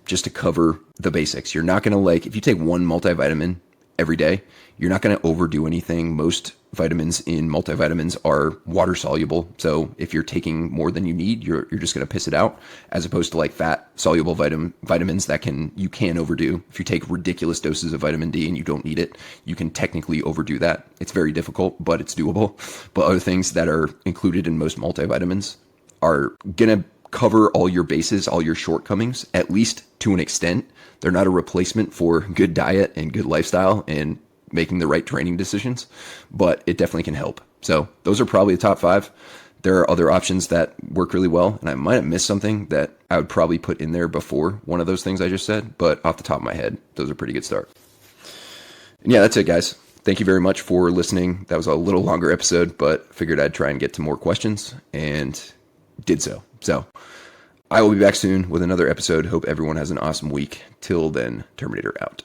just to cover the basics. You're not going to, like, if you take one multivitamin every day, you're not going to overdo anything. Most vitamins in multivitamins are water soluble. So if you're taking more than you need, you're just going to piss it out, as opposed to like fat soluble vitamins that you can overdo. If you take ridiculous doses of vitamin D and you don't need it, you can technically overdo that. It's very difficult, but it's doable. But other things that are included in most multivitamins are going to cover all your bases, all your shortcomings, at least to an extent. They're not a replacement for good diet and good lifestyle and making the right training decisions, but it definitely can help. So those are probably the top 5. There are other options that work really well, and I might have missed something that I would probably put in there before one of those things I just said, but off the top of my head, those are a pretty good start. And yeah, that's it, guys. Thank you very much for listening. That was a little longer episode, but figured I'd try and get to more questions, and did so. So I will be back soon with another episode. Hope everyone has an awesome week. Till then, Terminator out.